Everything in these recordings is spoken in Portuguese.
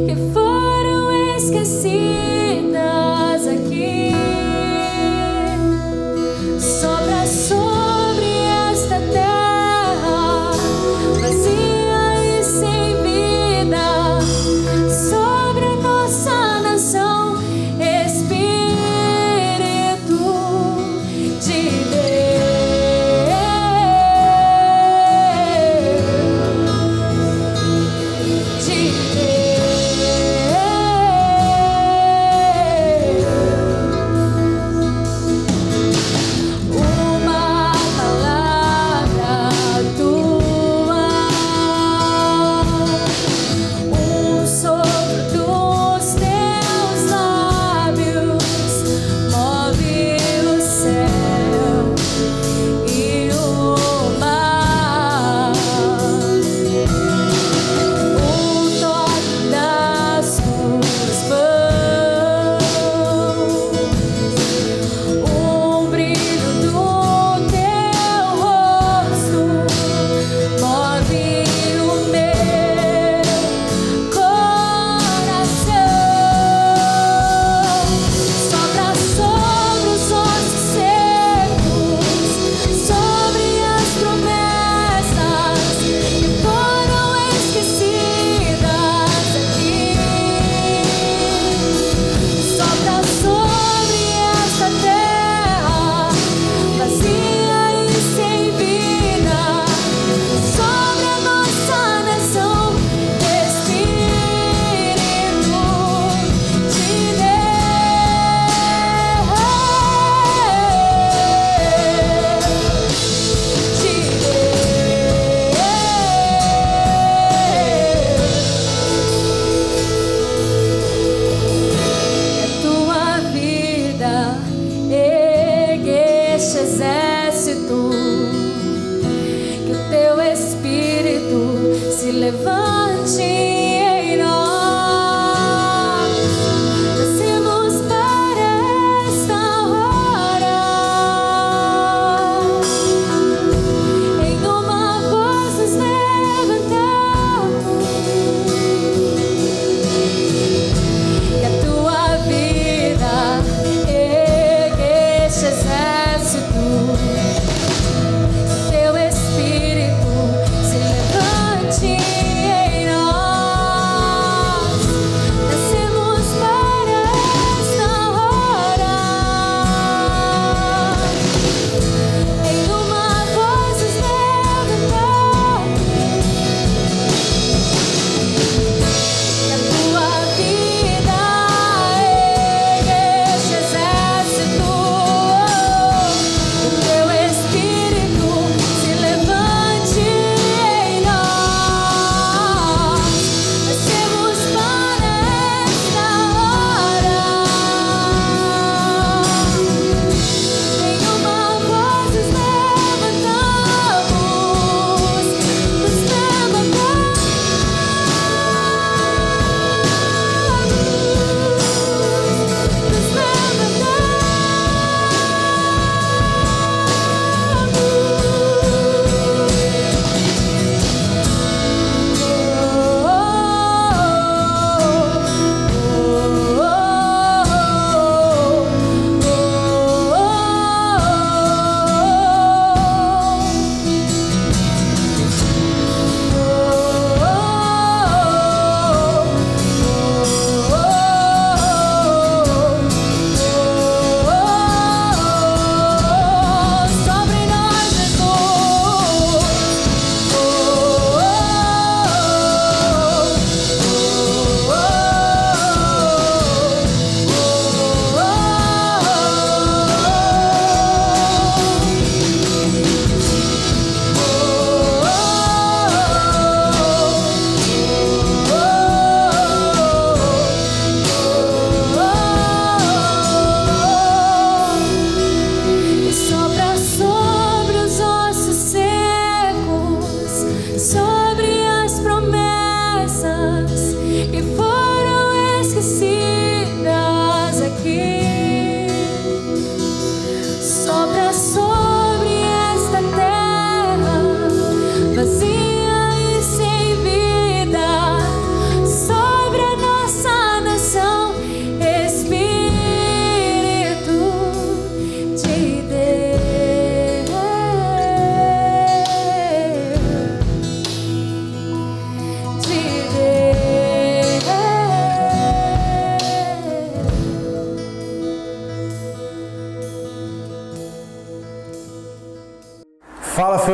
que foram esquecidas aqui. Sopra sobre esta terra vazia e sem vida, sobre a nossa nação, Espírito de Deus,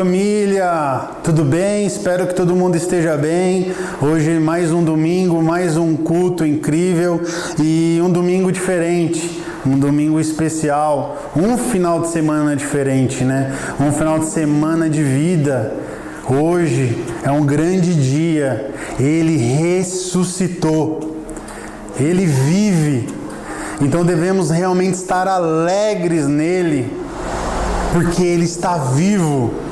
família, tudo bem? Espero que todo mundo esteja bem. Hoje mais um domingo, mais um culto incrível e um domingo diferente, um domingo especial, um final de semana diferente, né? Um final de semana de vida. Hoje é um grande dia, Ele ressuscitou, Ele vive, então devemos realmente estar alegres nele, porque Ele está vivo.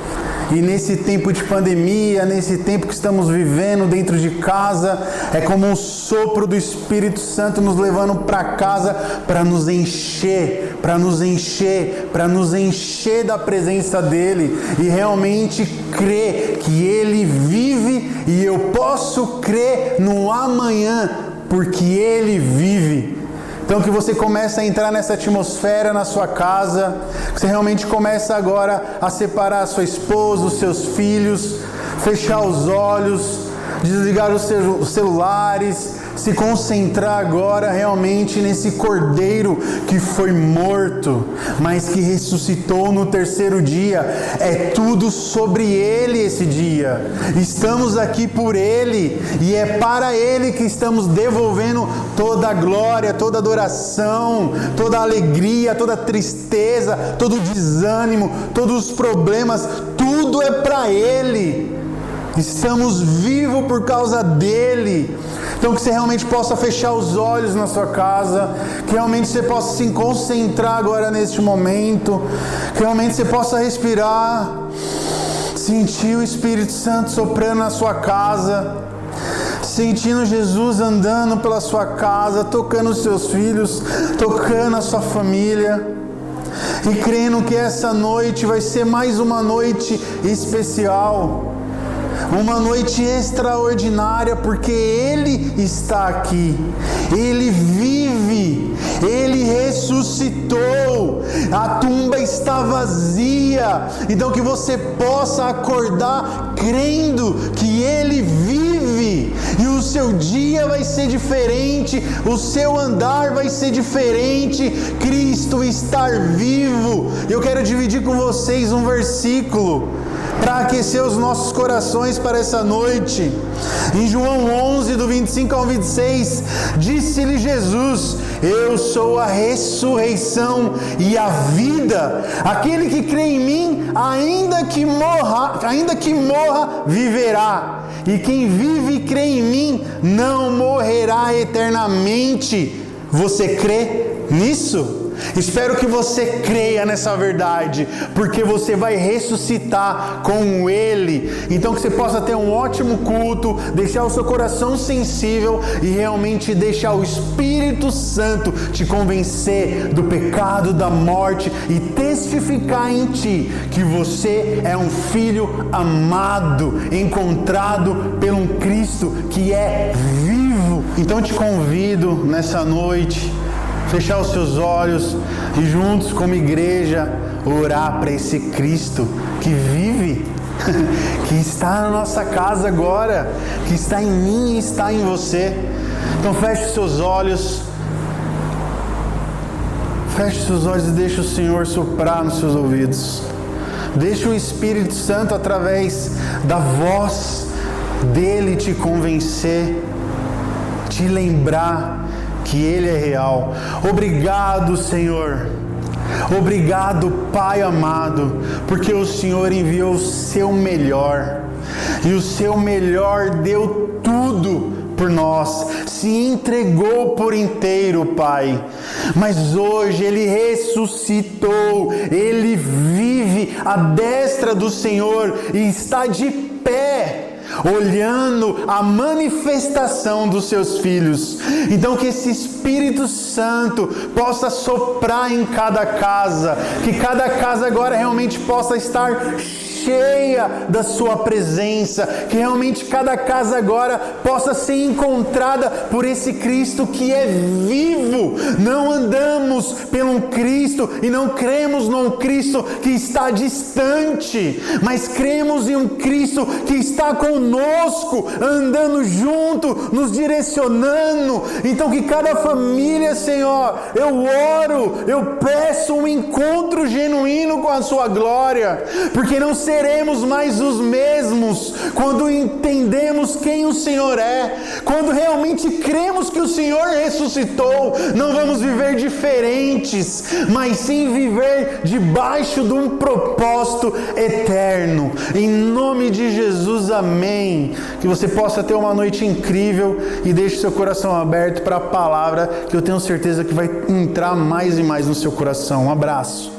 E nesse tempo de pandemia, nesse tempo que estamos vivendo dentro de casa, é como um sopro do Espírito Santo nos levando para casa para nos encher, para nos encher da presença dEle e realmente crer que Ele vive e eu posso crer no amanhã, porque Ele vive. Então que você comece a entrar nessa atmosfera na sua casa, que você realmente comece agora a separar a sua esposa, os seus filhos, fechar os olhos, desligar os celulares, se concentrar agora realmente nesse Cordeiro que foi morto, mas que ressuscitou no terceiro dia. É tudo sobre Ele esse dia. Estamos aqui por Ele e é para Ele que estamos devolvendo toda a glória, toda a adoração, toda a alegria, toda a tristeza, todo o desânimo, todos os problemas, tudo é para Ele. Estamos vivos por causa dEle. Então que você realmente possa fechar os olhos na sua casa, que realmente você possa se concentrar agora neste momento, que realmente você possa respirar, sentir o Espírito Santo soprando na sua casa, sentindo Jesus andando pela sua casa, tocando os seus filhos, tocando a sua família, e crendo que essa noite vai ser mais uma noite especial, uma noite extraordinária, porque Ele está aqui, Ele vive, Ele ressuscitou, a tumba está vazia. Então que você possa acordar crendo que Ele vive, e o seu dia vai ser diferente, o seu andar vai ser diferente. Cristo está vivo. Eu quero dividir com vocês um versículo para aquecer os nossos corações para essa noite. Em João 11, do 25 ao 26, disse-lhe Jesus: eu sou a ressurreição e a vida. Aquele que crê em mim, ainda que morra, viverá. E quem vive e crê em mim, não morrerá eternamente. Você crê nisso? Espero que você creia nessa verdade, porque você vai ressuscitar com Ele. Então que você possa ter um ótimo culto, deixar o seu coração sensível e realmente deixar o Espírito Santo te convencer do pecado, da morte e testificar em ti que você é um filho amado, encontrado por um Cristo que é vivo. Então te convido nessa noite fechar os seus olhos e juntos como igreja orar para esse Cristo que vive, que está na nossa casa agora, que está em mim e está em você. Então feche os seus olhos, e deixe o Senhor soprar nos seus ouvidos. Deixe o Espírito Santo, através da voz dele, te convencer, te lembrar que Ele é real. Obrigado, Senhor. Obrigado, Pai amado, porque o Senhor enviou o seu melhor, e o seu melhor deu tudo por nós, se entregou por inteiro, Pai. Mas hoje Ele ressuscitou, Ele vive à destra do Senhor e está de pé, olhando a manifestação dos seus filhos. Então que esse Espírito Santo possa soprar em cada casa, que cada casa agora realmente possa estar cheia da sua presença, que realmente cada casa agora possa ser encontrada por esse Cristo que é vivo. Não andamos pelo Cristo e não cremos num Cristo que está distante, mas cremos em um Cristo que está conosco, andando junto, nos direcionando. Então que cada família, Senhor, eu oro, eu peço um encontro genuíno com a sua glória, porque não seremos mais os mesmos quando entendemos quem o Senhor é, quando realmente cremos que o Senhor ressuscitou. Não vamos viver diferentes, mas sim viver debaixo de um propósito eterno. Em nome de Jesus, amém. Que você possa ter uma noite incrível e deixe seu coração aberto para a palavra, que eu tenho certeza que vai entrar mais e mais no seu coração. Um abraço.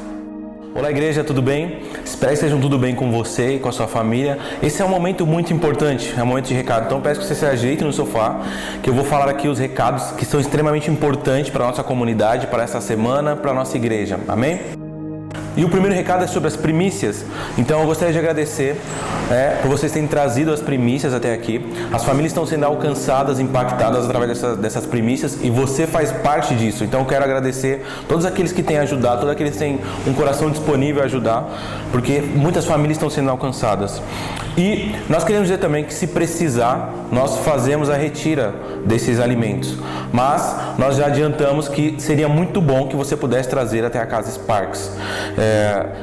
Olá, igreja, tudo bem? Espero que estejam tudo bem com você e com a sua família. Esse é um momento muito importante, é um momento de recado. Então peço que você se ajeite no sofá, que eu vou falar aqui os recados que são extremamente importantes para a nossa comunidade, para essa semana, para a nossa igreja. Amém? E o primeiro recado é sobre as primícias. Então eu gostaria de agradecer por vocês terem trazido as primícias até aqui. As famílias estão sendo alcançadas, impactadas através dessas primícias, e você faz parte disso. Então eu quero agradecer todos aqueles que têm ajudado, todos aqueles que têm um coração disponível a ajudar, porque muitas famílias estão sendo alcançadas. E nós queremos dizer também que, se precisar, nós fazemos a retira desses alimentos. Mas nós já adiantamos que seria muito bom que você pudesse trazer até a Casa Sparks.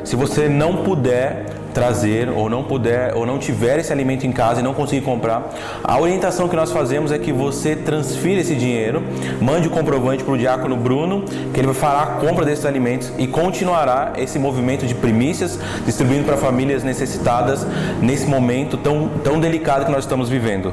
Se você não puder trazer ou não tiver esse alimento em casa e não conseguir comprar, a orientação que nós fazemos é que você transfira esse dinheiro, mande o comprovante para o diácono Bruno, que ele vai fará a compra desses alimentos e continuará esse movimento de primícias, distribuindo para famílias necessitadas nesse momento tão delicado que nós estamos vivendo.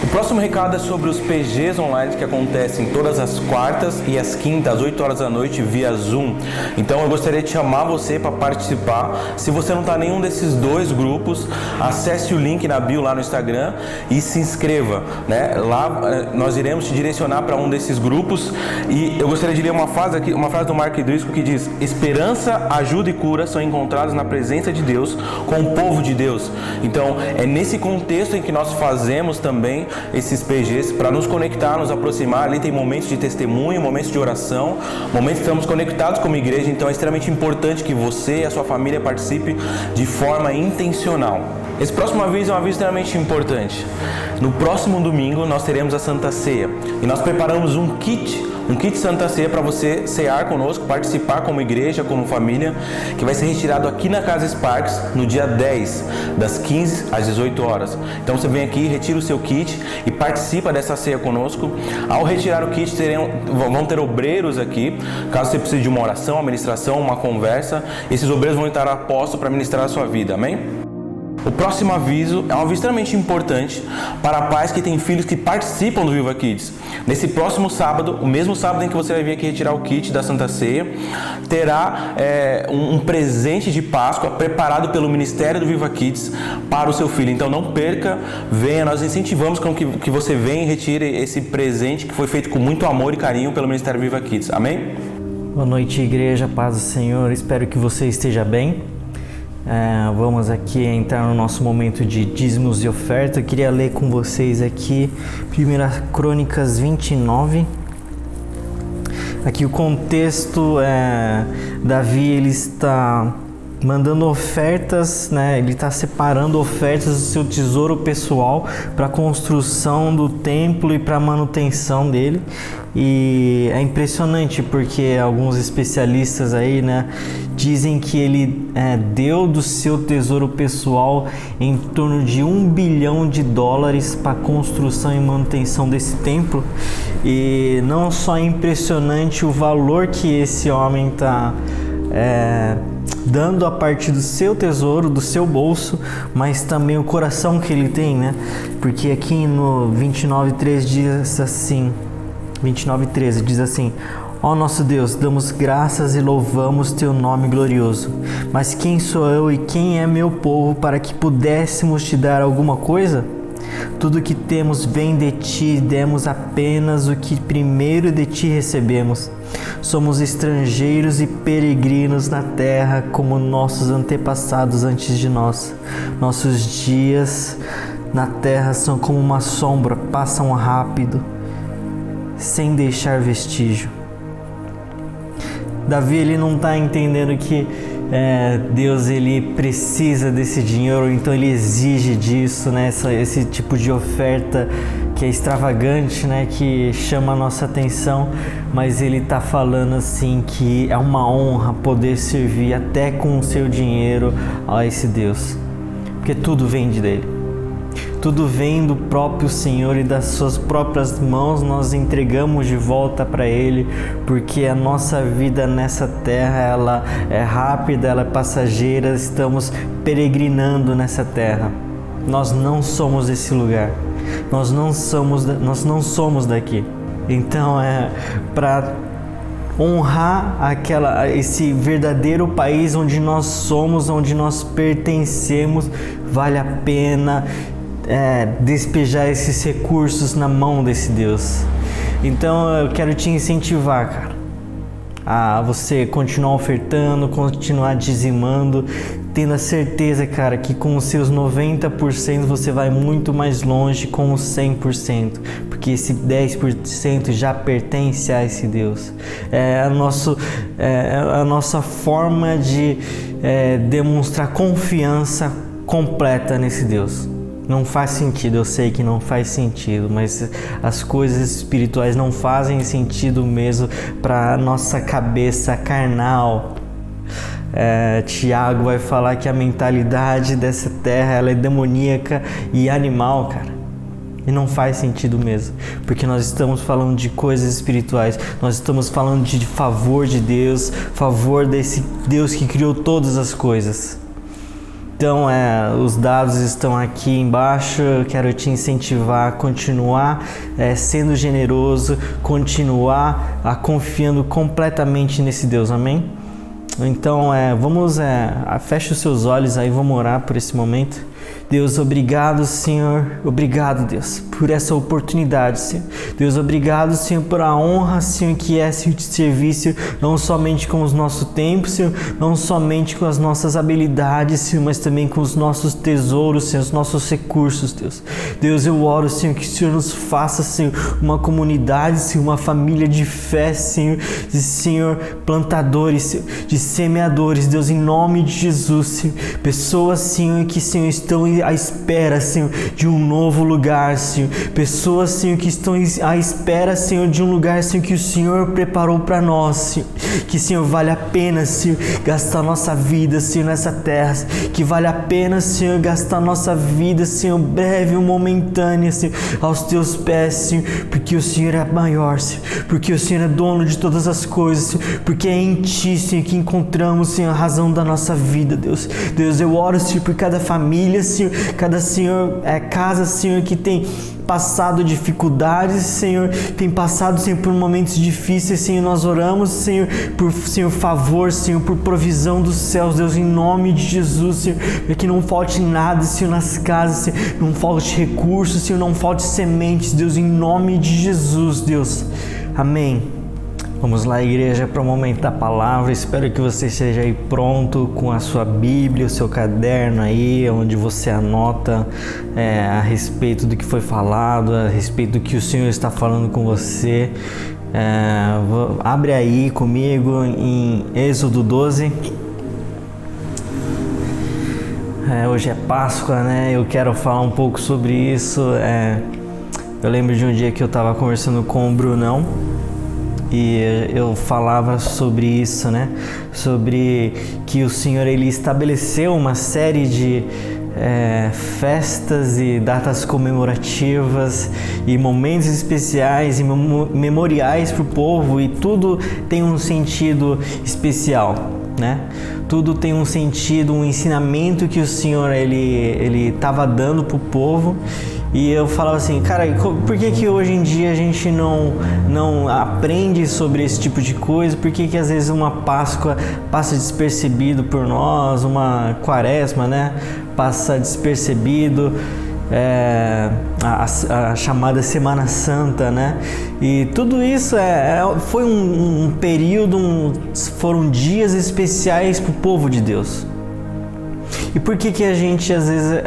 O próximo recado é sobre os PGs online que acontecem todas as quartas e as quintas, às 8 horas da noite, via Zoom. Então eu gostaria de chamar você para participar. Se você não está em nenhum desses dois grupos, acesse o link na bio lá no Instagram e se inscreva, né? Lá nós iremos te direcionar para um desses grupos. E eu gostaria de ler uma frase do Mark Driscoll que diz: esperança, ajuda e cura são encontradas na presença de Deus com o povo de Deus. Então é nesse contexto em que nós fazemos também esses PGs, para nos conectar, nos aproximar. Ali tem momentos de testemunho, momentos de oração, momentos que estamos conectados como igreja. Então é extremamente importante que você e a sua família participem de forma intencional. Esse próximo aviso é um aviso extremamente importante. No próximo domingo nós teremos a Santa Ceia e nós preparamos um kit Santa Ceia para você cear conosco, participar como igreja, como família, que vai ser retirado aqui na Casa Sparks no dia 10, das 15 às 18 horas. Então você vem aqui, retira o seu kit e participa dessa ceia conosco. Ao retirar o kit, vão ter obreiros aqui, caso você precise de uma oração, uma ministração, uma conversa. Esses obreiros vão estar a posto para ministrar a sua vida, amém? O próximo aviso é um aviso extremamente importante para pais que têm filhos que participam do Viva Kids. Nesse próximo sábado, o mesmo sábado em que você vai vir aqui retirar o kit da Santa Ceia, terá um presente de Páscoa preparado pelo Ministério do Viva Kids para o seu filho. Então não perca, venha, nós incentivamos com que você venha e retire esse presente que foi feito com muito amor e carinho pelo Ministério Viva Kids. Amém? Boa noite, igreja, paz do Senhor, espero que você esteja bem. Vamos aqui entrar no nosso momento de dízimos e oferta. Eu queria ler com vocês aqui 1 Crônicas 29. Aqui o contexto Davi ele está mandando ofertas, né? Ele está separando ofertas do seu tesouro pessoal para a construção do templo e para a manutenção dele. E é impressionante porque alguns especialistas aí, né, dizem que ele deu do seu tesouro pessoal em torno de $1 bilhão para a construção e manutenção desse templo. E não só é impressionante o valor que esse homem está dando a partir do seu tesouro, do seu bolso, mas também o coração que ele tem, né? Porque aqui no 29:13 diz assim, 29:13 diz assim: ó nosso Deus, damos graças e louvamos teu nome glorioso. Mas quem sou eu e quem é meu povo para que pudéssemos te dar alguma coisa? Tudo que temos vem de ti, demos apenas o que primeiro de ti recebemos. Somos estrangeiros e peregrinos na terra, como nossos antepassados antes de nós. Nossos dias na terra são como uma sombra, passam rápido, sem deixar vestígio. Davi ele não está entendendo que Deus ele precisa desse dinheiro, então ele exige disso, né? Esse tipo de oferta que que é extravagante, né, que chama a nossa atenção, mas ele está falando assim que é uma honra poder servir até com o seu dinheiro a esse Deus, porque tudo vem dele. Tudo vem do próprio Senhor e das suas próprias mãos nós entregamos de volta para Ele, porque a nossa vida nessa terra ela é rápida, ela é passageira, estamos peregrinando nessa terra. Nós não somos desse lugar, nós não somos daqui. Então para honrar esse verdadeiro país onde nós somos, onde nós pertencemos, vale a pena despejar esses recursos na mão desse Deus. Então eu quero te incentivar, cara, a você continuar ofertando, continuar dizimando, tendo a certeza, cara, que com os seus 90% você vai muito mais longe com os 100%, porque esse 10% já pertence a esse Deus. É a nossa forma de demonstrar confiança completa nesse Deus. Não faz sentido, eu sei que não faz sentido, mas as coisas espirituais não fazem sentido mesmo para nossa cabeça carnal. Tiago vai falar que a mentalidade dessa terra ela é demoníaca e animal, cara. E não faz sentido mesmo, porque nós estamos falando de coisas espirituais, nós estamos falando de favor de Deus, favor desse Deus que criou todas as coisas. Então, os dados estão aqui embaixo. Eu quero te incentivar a continuar sendo generoso, continuar confiando completamente nesse Deus, amém? Então, feche os seus olhos aí, vamos orar por esse momento. Deus, obrigado, Senhor, obrigado, Deus, por essa oportunidade, Senhor. Deus, obrigado, Senhor, por a honra, Senhor, que é, Senhor, de serviço, não somente com os nossos tempos, Senhor, não somente com as nossas habilidades, Senhor, mas também com os nossos tesouros, Senhor, os nossos recursos, Deus. Deus, eu oro, Senhor, que o Senhor nos faça, Senhor, uma comunidade, Senhor, uma família de fé, Senhor, de, Senhor, plantadores, Senhor, de semeadores, Deus, em nome de Jesus, Senhor. Pessoas, Senhor, que, Senhor, estão à espera, Senhor, de um novo lugar, Senhor. Pessoas, Senhor, que estão à espera, Senhor, de um lugar, Senhor, que o Senhor preparou para nós, Senhor. Que, Senhor, vale a pena, Senhor, gastar nossa vida, Senhor, nessa terra. Que vale a pena, Senhor, gastar nossa vida, Senhor, breve ou momentânea, Senhor, aos teus pés, Senhor, porque o Senhor é maior, Senhor, porque o Senhor é dono de todas as coisas, Senhor, porque é em Ti, Senhor, que encontramos, Senhor, a razão da nossa vida, Deus. Deus, eu oro, Senhor, por cada família, Senhor, cada, Senhor, casa, Senhor, que tem passado dificuldades, Senhor, tem passado, Senhor, por momentos difíceis, Senhor, nós oramos, Senhor, por, Senhor, favor, Senhor, por provisão dos céus, Deus, em nome de Jesus, Senhor, para que não falte nada, Senhor, nas casas, Senhor, não falte recursos, Senhor, não falte sementes, Deus, em nome de Jesus, Deus, amém. Vamos lá, igreja, para o momento da palavra. Espero que você esteja aí pronto com a sua Bíblia, o seu caderno aí, onde você anota a respeito do que foi falado, a respeito do que o Senhor está falando com você. Abre aí comigo em Êxodo 12. Hoje é Páscoa, né? Eu quero falar um pouco sobre isso. Eu lembro de um dia que eu estava conversando com o Brunão, e eu falava sobre isso, né? Sobre que o Senhor, Ele estabeleceu uma série de festas e datas comemorativas e momentos especiais e memoriais para o povo, e tudo tem um sentido especial, né? Tudo tem um sentido, um ensinamento que o Senhor Ele estava dando para o povo. E eu falava assim, cara, por que hoje em dia a gente não aprende sobre esse tipo de coisa? Por que às vezes uma Páscoa passa despercebido por nós, uma Quaresma, né, passa despercebido, a chamada Semana Santa, né? E tudo isso foi um período, foram dias especiais para o povo de Deus. E por que a gente às vezes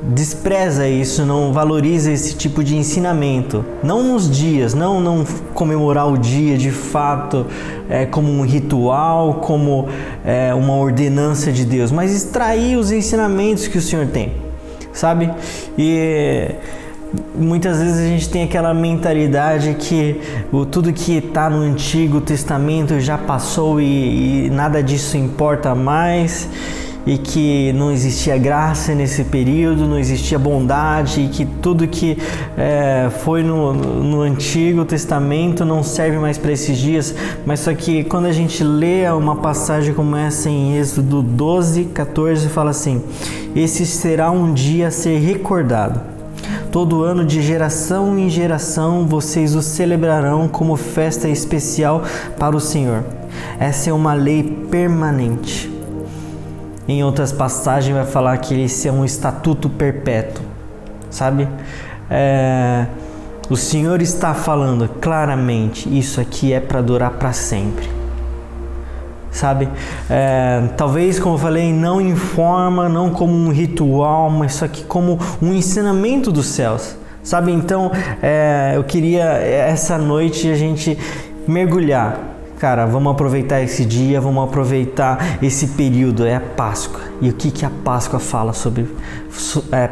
despreza isso, não valoriza esse tipo de ensinamento? Não nos dias, não comemorar o dia de fato como um ritual, como uma ordenança de Deus, mas extrair os ensinamentos que o Senhor tem, sabe? E muitas vezes a gente tem aquela mentalidade que tudo que está no Antigo Testamento já passou e nada disso importa mais, e que não existia graça nesse período, não existia bondade, e que tudo que foi no Antigo Testamento não serve mais para esses dias. Mas só que quando a gente lê uma passagem como essa em Êxodo 12, 14, fala assim: esse será um dia a ser recordado. Todo ano, de geração em geração, vocês o celebrarão como festa especial para o Senhor. Essa é uma lei permanente. Em outras passagens vai falar que esse é um estatuto perpétuo, sabe? O Senhor está falando claramente, isso aqui é para durar para sempre, sabe? Talvez, como eu falei, não em forma, não como um ritual, mas só que como um ensinamento dos céus, sabe? Então, eu queria essa noite a gente mergulhar. Cara, vamos aproveitar esse dia, vamos aproveitar esse período, é a Páscoa. E o que a Páscoa fala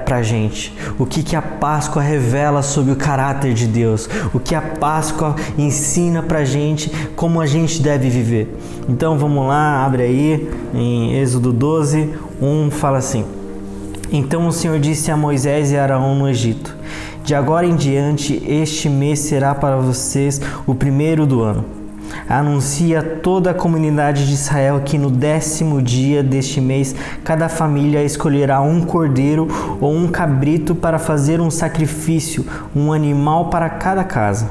pra gente? O que a Páscoa revela sobre o caráter de Deus? O que a Páscoa ensina pra gente como a gente deve viver? Então vamos lá, abre aí em Êxodo 12, 1, fala assim: então o Senhor disse a Moisés e a Arão no Egito: de agora em diante este mês será para vocês o primeiro do ano. Anuncia a toda a comunidade de Israel que no 10º dia deste mês cada família escolherá um cordeiro ou um cabrito para fazer um sacrifício, um animal para cada casa.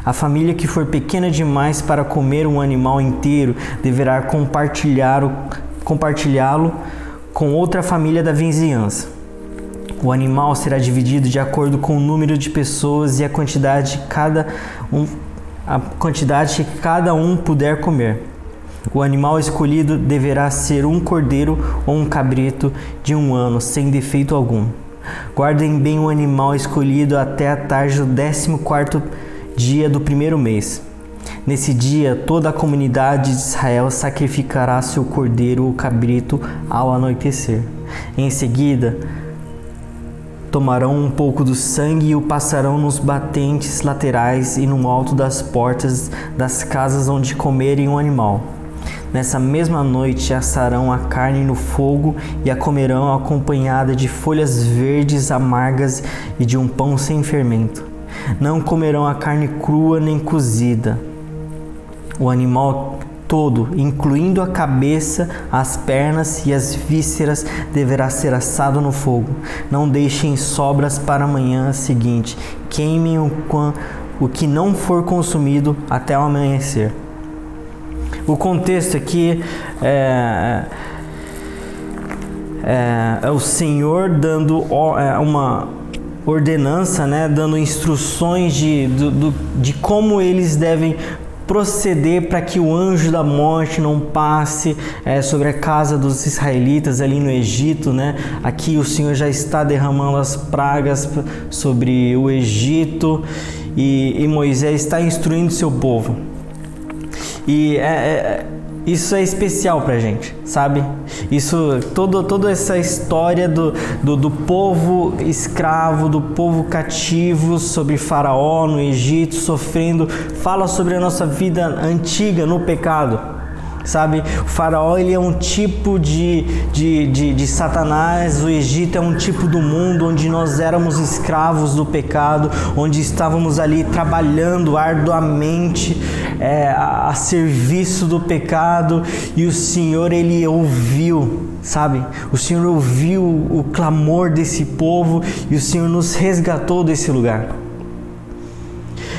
A família que for pequena demais para comer um animal inteiro deverá compartilhá-lo com outra família da vizinhança. O animal será dividido de acordo com o número de pessoas e a quantidade que cada um puder comer. O animal escolhido deverá ser um cordeiro ou um cabrito de 1 ano, sem defeito algum. Guardem bem o animal escolhido até a tarde do 14º dia do primeiro mês. Nesse dia, toda a comunidade de Israel sacrificará seu cordeiro ou cabrito ao anoitecer. Em seguida, tomarão um pouco do sangue e o passarão nos batentes laterais e no alto das portas das casas onde comerem o animal. Nessa mesma noite assarão a carne no fogo e a comerão acompanhada de folhas verdes amargas e de um pão sem fermento. Não comerão a carne crua nem cozida. O animal todo, incluindo a cabeça, as pernas e as vísceras, deverá ser assado no fogo. Não deixem sobras para a manhã seguinte. Queimem o que não for consumido até o amanhecer. O contexto aqui é o Senhor dando uma ordenança, né, dando instruções de como eles devem proceder para que o anjo da morte não passe sobre a casa dos israelitas ali no Egito, né? Aqui o Senhor já está derramando as pragas sobre o Egito e Moisés está instruindo seu povo. E isso é especial pra gente, sabe? Isso, toda essa história do povo escravo, do povo cativo sobre Faraó no Egito, sofrendo, fala sobre a nossa vida antiga no pecado, sabe? O Faraó, ele é um tipo de Satanás, o Egito é um tipo do mundo onde nós éramos escravos do pecado, onde estávamos ali trabalhando arduamente a serviço do pecado, e o Senhor, ele ouviu, sabe? O Senhor ouviu o clamor desse povo e o Senhor nos resgatou desse lugar.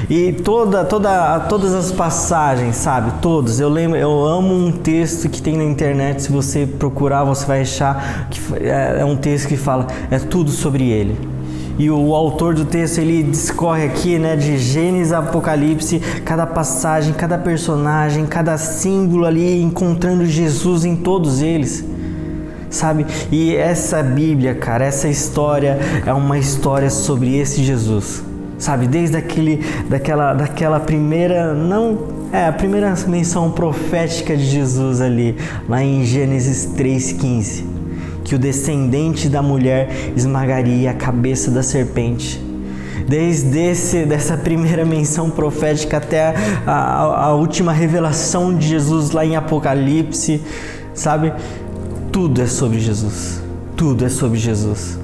E todas as passagens, sabe? Todos. Eu amo um texto que tem na internet. Se você procurar, você vai achar que é um texto que fala, é tudo sobre ele. E o autor do texto, ele discorre aqui, né, de Gênesis a Apocalipse, cada passagem, cada personagem, cada símbolo ali, encontrando Jesus em todos eles, sabe? E essa Bíblia, cara, essa história é uma história sobre esse Jesus, sabe? Desde daquela primeira, a primeira menção profética de Jesus ali, lá em Gênesis 3,15. Que o descendente da mulher esmagaria a cabeça da serpente. Desde dessa primeira menção profética até a última revelação de Jesus lá em Apocalipse, sabe? Tudo é sobre Jesus. Tudo é sobre Jesus.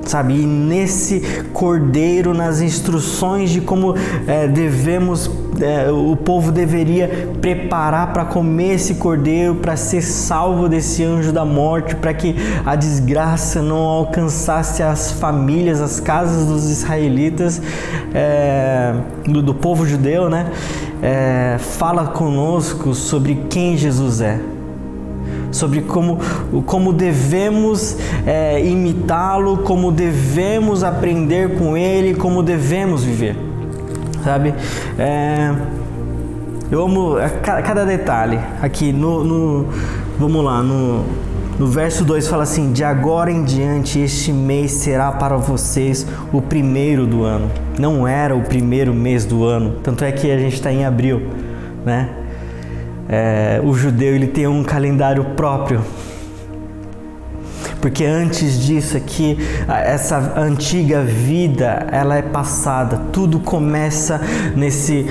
Sabe? E nesse cordeiro, nas instruções de como o povo deveria preparar para comer esse cordeiro, para ser salvo desse anjo da morte, para que a desgraça não alcançasse as famílias, as casas dos israelitas, do povo judeu, né? Fala conosco sobre quem Jesus é. Sobre como devemos imitá-lo, como devemos aprender com ele, como devemos viver, sabe? Eu amo cada detalhe aqui vamos lá, no verso 2 fala assim: de agora em diante este mês será para vocês o primeiro do ano. Não era o primeiro mês do ano, tanto é que a gente está em abril, né? O judeu ele tem um calendário próprio, porque antes disso aqui, essa antiga vida ela é passada. Tudo começa nesse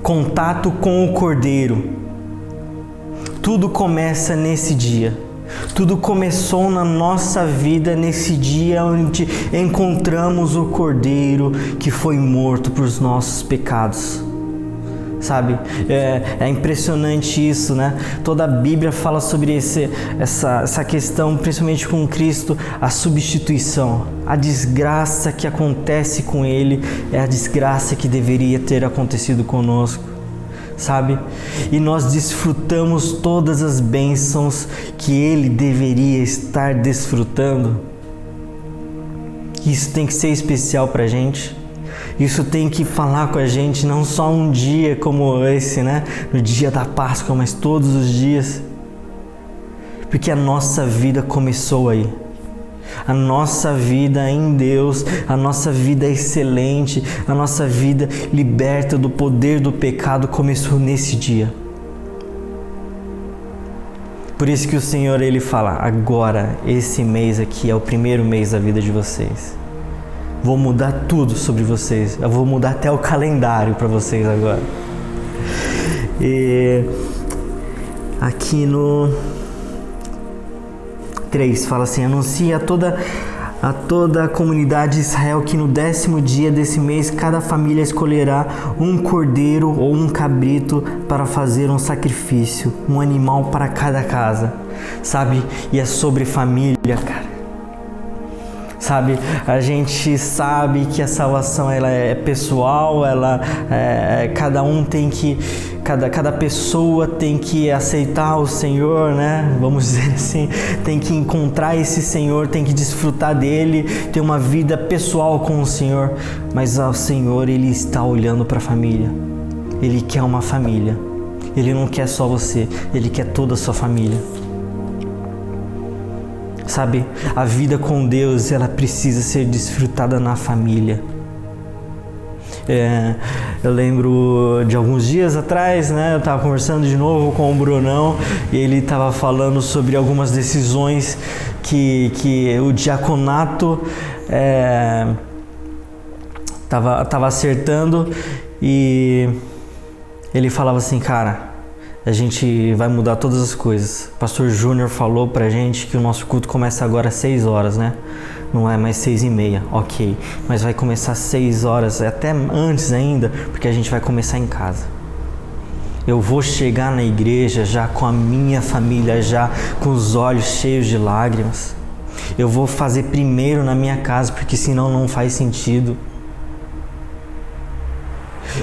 contato com o Cordeiro. Tudo começa nesse dia. Tudo começou na nossa vida nesse dia onde encontramos o Cordeiro que foi morto por os nossos pecados. Sabe? É impressionante isso, né? Toda a Bíblia fala sobre essa questão, principalmente com Cristo, a substituição. A desgraça que acontece com Ele é a desgraça que deveria ter acontecido conosco. Sabe? E nós desfrutamos todas as bênçãos que Ele deveria estar desfrutando. Isso tem que ser especial pra gente. Isso tem que falar com a gente, não só um dia como esse, né? No dia da Páscoa, mas todos os dias. Porque a nossa vida começou aí. A nossa vida em Deus, a nossa vida excelente, a nossa vida liberta do poder do pecado começou nesse dia. Por isso que o Senhor ele fala: agora esse mês aqui é o primeiro mês da vida de vocês. Vou mudar tudo sobre vocês. Eu vou mudar até o calendário para vocês agora. E aqui no 3 fala assim: anuncia a toda a comunidade de Israel que no 10º dia desse mês cada família escolherá um cordeiro ou um cabrito para fazer um sacrifício, um animal para cada casa. Sabe? E é sobre família, cara. Sabe, a gente sabe que a salvação ela é pessoal, cada um tem que, cada pessoa tem que aceitar o Senhor, né? Vamos dizer assim, tem que encontrar esse Senhor, tem que desfrutar dele, ter uma vida pessoal com o Senhor. Mas o Senhor ele está olhando para a família. Ele quer uma família. Ele não quer só você, ele quer toda a sua família. Sabe, a vida com Deus, ela precisa ser desfrutada na família. Eu lembro de alguns dias atrás, né? Eu estava conversando de novo com o Brunão e ele estava falando sobre algumas decisões que o diaconato estava acertando, e ele falava assim: cara, a gente vai mudar todas as coisas. O pastor Júnior falou pra gente que o nosso culto começa agora às 6 horas, né? Não é mais 6:30, ok. Mas vai começar às 6 horas, até antes ainda, porque a gente vai começar em casa. Eu vou chegar na igreja já com a minha família, já com os olhos cheios de lágrimas. Eu vou fazer primeiro na minha casa, porque senão não faz sentido.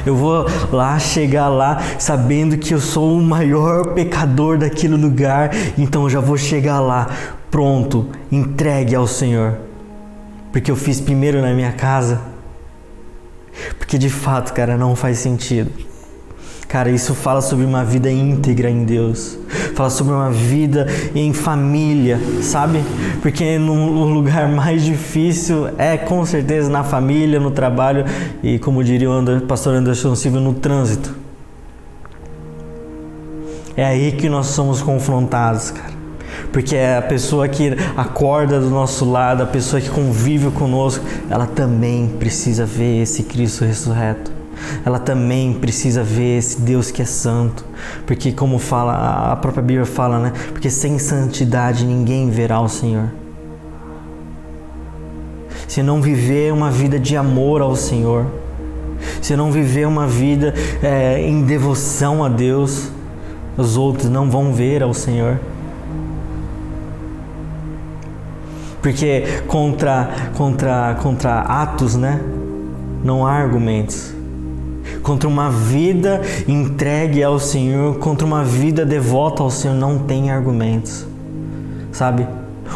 Eu vou chegar lá sabendo que eu sou o maior pecador daquele lugar, então eu já vou chegar lá pronto, entregue ao Senhor, porque eu fiz primeiro na minha casa. Porque de fato, cara, não faz sentido. Cara, isso fala sobre uma vida íntegra em Deus. Fala sobre uma vida em família, sabe? Porque no lugar mais difícil é com certeza na família, no trabalho e, como diria o pastor Anderson Silva, no trânsito. É aí que nós somos confrontados, cara. Porque a pessoa que acorda do nosso lado, a pessoa que convive conosco, ela também precisa ver esse Cristo ressurreto. Ela também precisa ver esse Deus que é santo. Porque como fala, a própria Bíblia fala, né? Porque sem santidade ninguém verá o Senhor. Se não viver uma vida de amor ao Senhor, se não viver uma vida em devoção a Deus, os outros não vão ver ao Senhor. Porque contra atos, né, não há argumentos. Contra uma vida entregue ao Senhor, contra uma vida devota ao Senhor, não tem argumentos. Sabe?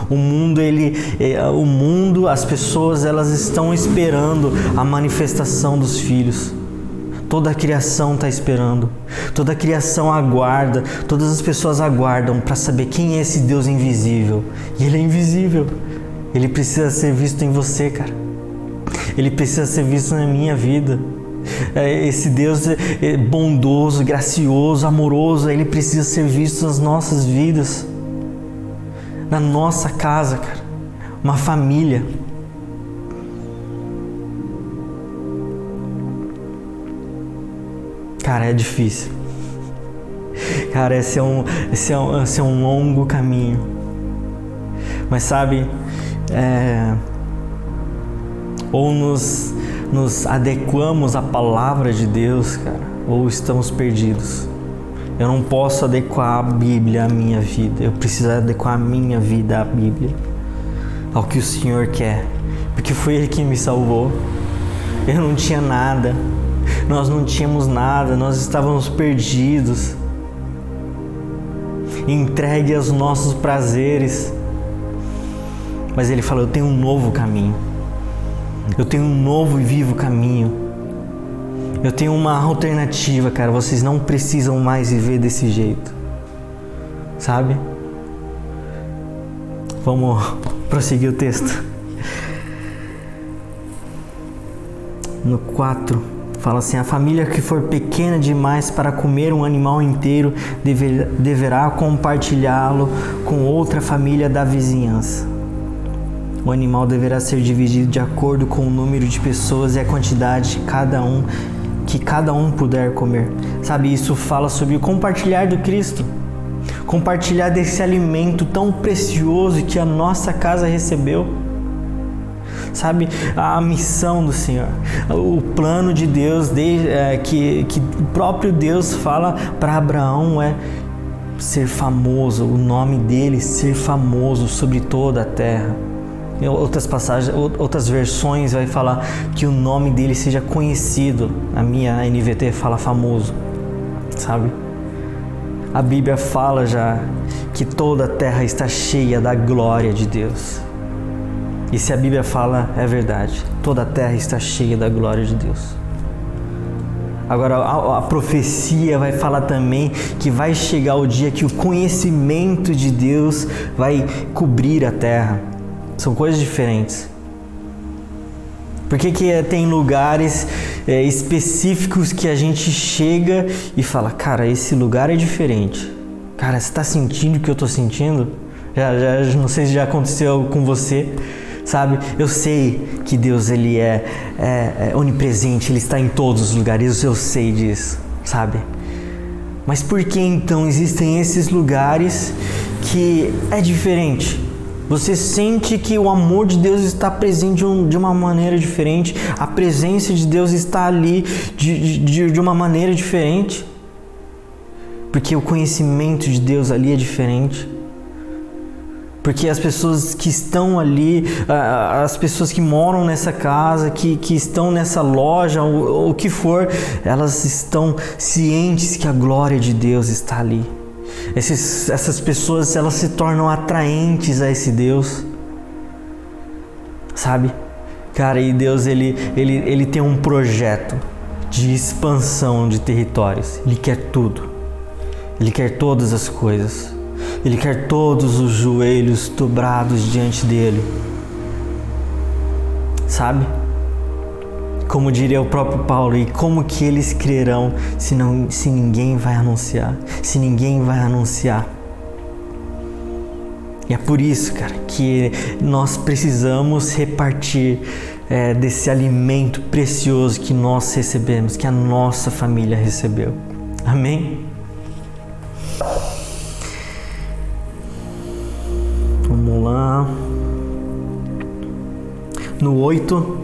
O mundo, as pessoas, elas estão esperando a manifestação dos filhos. Toda a criação está esperando. Toda a criação aguarda. Todas as pessoas aguardam para saber quem é esse Deus invisível. E Ele é invisível. Ele precisa ser visto em você, cara. Ele precisa ser visto na minha vida. Esse Deus bondoso, gracioso, amoroso, Ele precisa ser visto nas nossas vidas. Na nossa casa, cara. Uma família. Cara, é difícil. Cara, esse é um longo caminho. Mas sabe, ou nos adequamos à palavra de Deus, cara, ou estamos perdidos. Eu não posso adequar a Bíblia à minha vida. Eu preciso adequar a minha vida à Bíblia, ao que o Senhor quer. Porque foi Ele que me salvou. Eu não tinha nada. Nós não tínhamos nada. Nós estávamos perdidos, entregue aos nossos prazeres. Mas Ele falou: eu tenho um novo caminho. Eu tenho um novo e vivo caminho. Eu tenho uma alternativa, cara. Vocês não precisam mais viver desse jeito. Sabe? Vamos prosseguir o texto. No 4, fala assim: a família que for pequena demais para comer um animal inteiro deverá compartilhá-lo com outra família da vizinhança. O animal deverá ser dividido de acordo com o número de pessoas e a quantidade que cada um puder comer. Sabe, isso fala sobre o compartilhar do Cristo. Compartilhar desse alimento tão precioso que a nossa casa recebeu. Sabe, a missão do Senhor, o plano de Deus, que o próprio Deus fala para Abraão é ser famoso, o nome dele ser famoso sobre toda a terra. Em outras passagens, outras versões vai falar que o nome dele seja conhecido. A minha NVT fala famoso, sabe? A Bíblia fala já que toda a terra está cheia da glória de Deus. E se a Bíblia fala, é verdade. Toda a terra está cheia da glória de Deus. Agora, a profecia vai falar também que vai chegar o dia que o conhecimento de Deus vai cobrir a terra. São coisas diferentes. Por que tem lugares específicos que a gente chega e fala: cara, esse lugar é diferente. Cara, você está sentindo o que eu estou sentindo? Já não sei se já aconteceu com você. Sabe, eu sei que Deus ele é onipresente, Ele está em todos os lugares, eu sei disso, sabe? Mas por que então existem esses lugares que é diferente? Você sente que o amor de Deus está presente de uma maneira diferente, a presença de Deus está ali de uma maneira diferente, porque o conhecimento de Deus ali é diferente. Porque as pessoas que estão ali, as pessoas que moram nessa casa, que estão nessa loja, ou o que for, elas estão cientes que a glória de Deus está ali. Essas pessoas, elas se tornam atraentes a esse Deus. Sabe? Cara, e Deus, ele tem um projeto de expansão de territórios. Ele quer tudo. Ele quer todas as coisas. Ele quer todos os joelhos dobrados diante dele. Sabe? Como diria o próprio Paulo, e como que eles crerão se ninguém vai anunciar? Se ninguém vai anunciar. E é por isso, cara, que nós precisamos repartir desse alimento precioso que nós recebemos, que a nossa família recebeu. Amém? Vamos lá. No 8,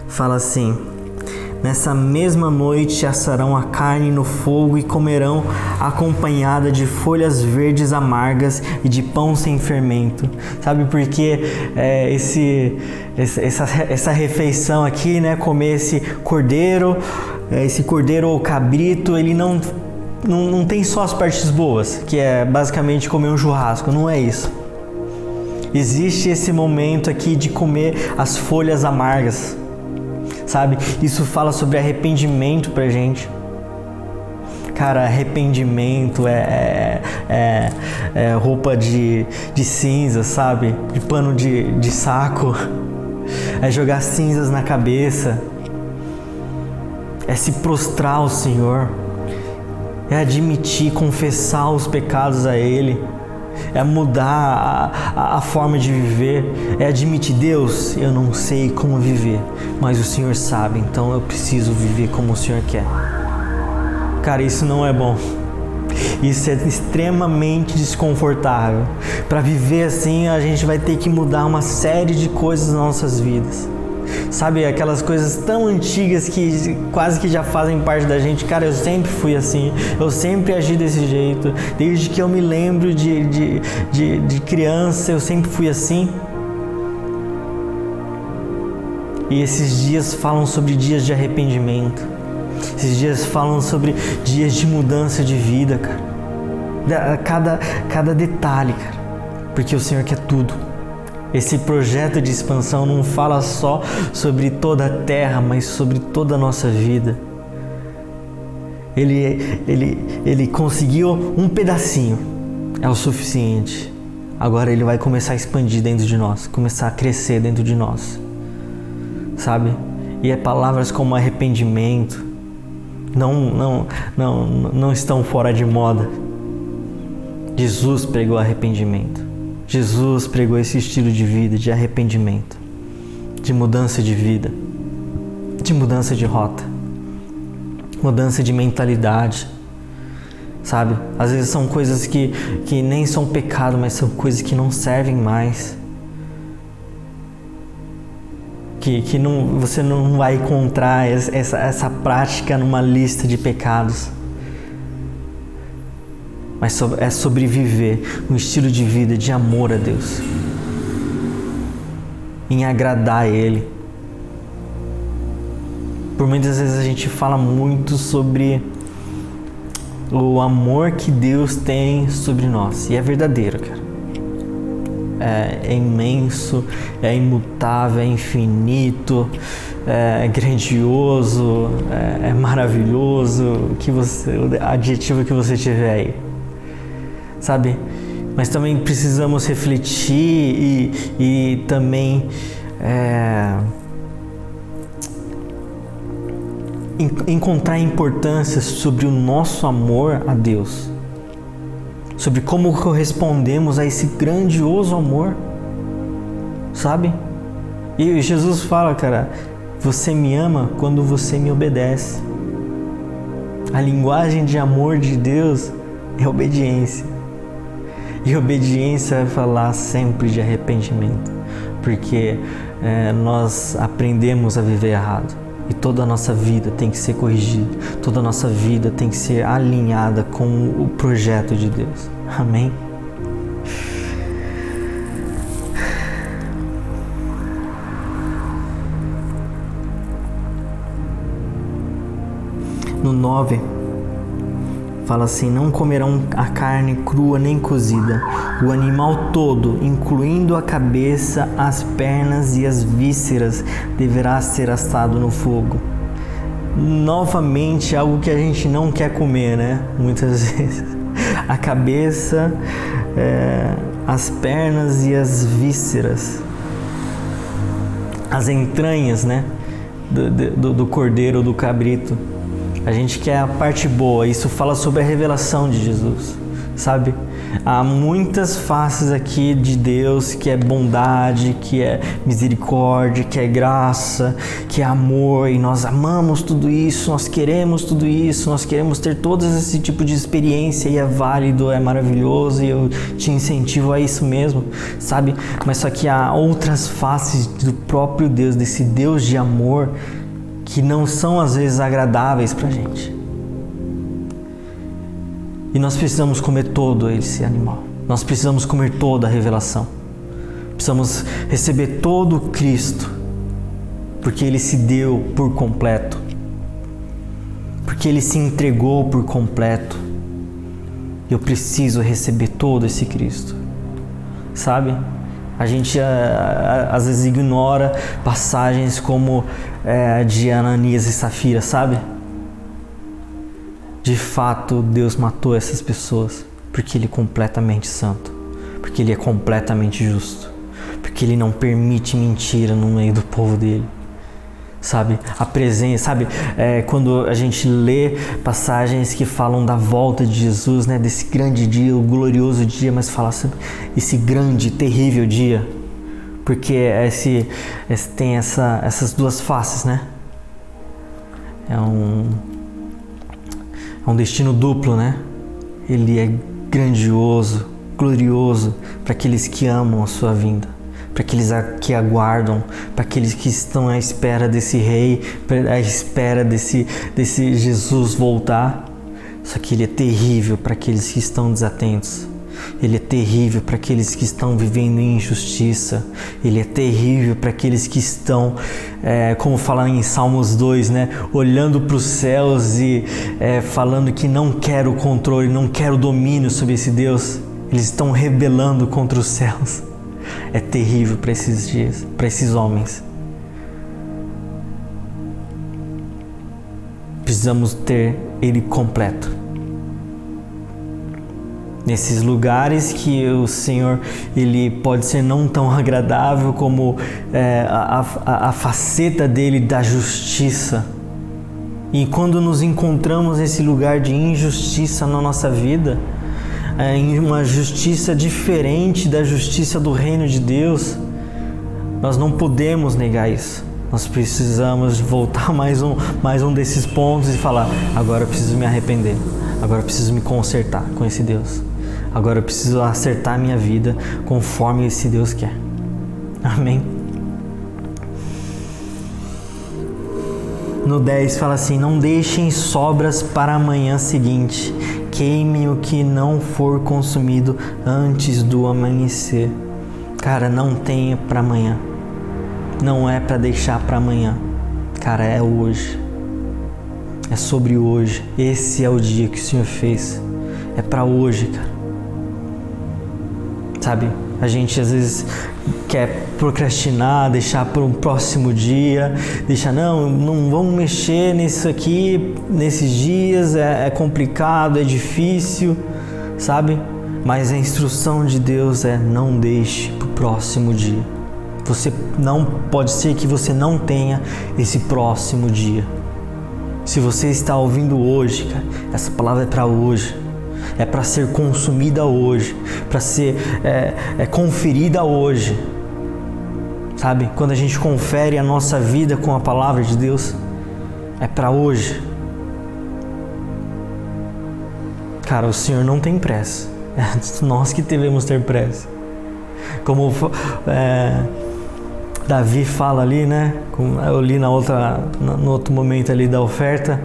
fala assim: nessa mesma noite assarão a carne no fogo e comerão acompanhada de folhas verdes amargas e de pão sem fermento. Sabe por que essa refeição aqui, né? Comer esse cordeiro ou cabrito, ele não tem só as partes boas, que é basicamente comer um churrasco, não é isso. Existe esse momento aqui de comer as folhas amargas, sabe? Isso fala sobre arrependimento pra gente. Cara, arrependimento é roupa de cinza, sabe? De pano de saco. É jogar cinzas na cabeça. É se prostrar ao Senhor. É admitir, confessar os pecados a Ele. É mudar a forma de viver. É admitir: Deus, eu não sei como viver, mas o Senhor sabe, então eu preciso viver como o Senhor quer. Cara, isso não é bom. Isso é extremamente desconfortável. Para viver assim, a gente vai ter que mudar uma série de coisas nas nossas vidas. Sabe, aquelas coisas tão antigas que quase que já fazem parte da gente. Cara, eu sempre fui assim, eu sempre agi desse jeito. Desde que eu me lembro de criança, eu sempre fui assim. E esses dias falam sobre dias de arrependimento. Esses dias falam sobre dias de mudança de vida, cara. Cada detalhe, cara. Porque o Senhor quer tudo. Esse projeto de expansão não fala só sobre toda a terra, mas sobre toda a nossa vida. Ele conseguiu um pedacinho, é o suficiente. Agora Ele vai começar a expandir dentro de nós, começar a crescer dentro de nós, sabe? E palavras como arrependimento não estão fora de moda. Jesus pregou arrependimento. Jesus pregou esse estilo de vida, de arrependimento, de mudança de vida, de mudança de rota, mudança de mentalidade, sabe? Às vezes são coisas que nem são pecado, mas são coisas que não servem mais, que você não vai encontrar essa prática numa lista de pecados. Mas é sobre viver um estilo de vida de amor a Deus, em agradar a Ele. Por muitas vezes a gente fala muito sobre o amor que Deus tem sobre nós, e é verdadeiro, cara. É imenso, é imutável, é infinito, é grandioso, é maravilhoso, o adjetivo que você tiver aí, sabe? Mas também precisamos refletir e também encontrar importância sobre o nosso amor a Deus, sobre como correspondemos a esse grandioso amor, sabe? E Jesus fala, cara, você me ama quando você me obedece. A linguagem de amor de Deus é obediência. E obediência vai falar sempre de arrependimento, porque nós aprendemos a viver errado. E toda a nossa vida tem que ser corrigida, toda a nossa vida tem que ser alinhada com o projeto de Deus. Amém? No 9, fala assim: não comerão a carne crua nem cozida, o animal todo, incluindo a cabeça, as pernas e as vísceras, deverá ser assado no fogo. Novamente, algo que a gente não quer comer, né? Muitas vezes. A cabeça, as pernas e as vísceras. As entranhas, né? Do cordeiro ou do cabrito. A gente quer a parte boa. Isso fala sobre a revelação de Jesus, sabe? Há muitas faces aqui de Deus, que é bondade, que é misericórdia, que é graça, que é amor, e nós amamos tudo isso, nós queremos tudo isso, nós queremos ter todo esse tipo de experiência, e é válido, é maravilhoso, e eu te incentivo a isso mesmo, sabe? Mas só que há outras faces do próprio Deus, desse Deus de amor, que não são às vezes agradáveis pra gente. E nós precisamos comer todo esse animal. Nós precisamos comer toda a revelação. Precisamos receber todo o Cristo, porque Ele se deu por completo. Porque Ele se entregou por completo. Eu preciso receber todo esse Cristo. Sabe? A gente às vezes ignora passagens como de Ananias e Safira, sabe? De fato, Deus matou essas pessoas porque Ele é completamente santo, porque Ele é completamente justo, porque Ele não permite mentira no meio do povo dele, sabe? A presença, sabe? Quando a gente lê passagens que falam da volta de Jesus, né? Desse grande dia, o glorioso dia, mas fala sobre esse grande, terrível dia, porque tem essas duas faces, né? É um destino duplo, né? Ele é grandioso, glorioso para aqueles que amam a sua vinda, para aqueles que aguardam, para aqueles que estão à espera desse rei, à espera desse Jesus voltar. Só que ele é terrível para aqueles que estão desatentos. Ele é terrível para aqueles que estão vivendo em injustiça. Ele é terrível para aqueles que estão, como fala em Salmos 2, né? Olhando para os céus e falando que não quer o controle, não quer o domínio sobre esse Deus. Eles estão rebelando contra os céus. É terrível para esses dias, para esses homens. Precisamos ter Ele completo. Nesses lugares que o Senhor, Ele pode ser não tão agradável como a faceta dele da justiça. E quando nos encontramos nesse lugar de injustiça na nossa vida, em uma justiça diferente da justiça do reino de Deus, nós não podemos negar isso. Nós precisamos voltar mais um desses pontos e falar: agora eu preciso me arrepender, agora eu preciso me consertar com esse Deus. Agora eu preciso acertar a minha vida conforme esse Deus quer. Amém? No 10 fala assim: não deixem sobras para a manhã seguinte. Queime o que não for consumido antes do amanhecer. Cara, não tenha para amanhã. Não é para deixar para amanhã. Cara, é hoje. É sobre hoje. Esse é o dia que o Senhor fez. É para hoje, cara. Sabe, a gente às vezes quer procrastinar, deixar para um próximo dia, não vamos mexer nisso aqui, nesses dias, é complicado, é difícil, sabe? Mas a instrução de Deus é: não deixe para o próximo dia. Pode ser que você não tenha esse próximo dia. Se você está ouvindo hoje, cara, essa palavra é para hoje. É para ser consumida hoje, para ser conferida hoje, sabe? Quando a gente confere a nossa vida com a palavra de Deus, é para hoje. Cara, o Senhor não tem pressa, é nós que devemos ter pressa. Como Davi fala ali, né? Como eu li no outro momento ali da oferta,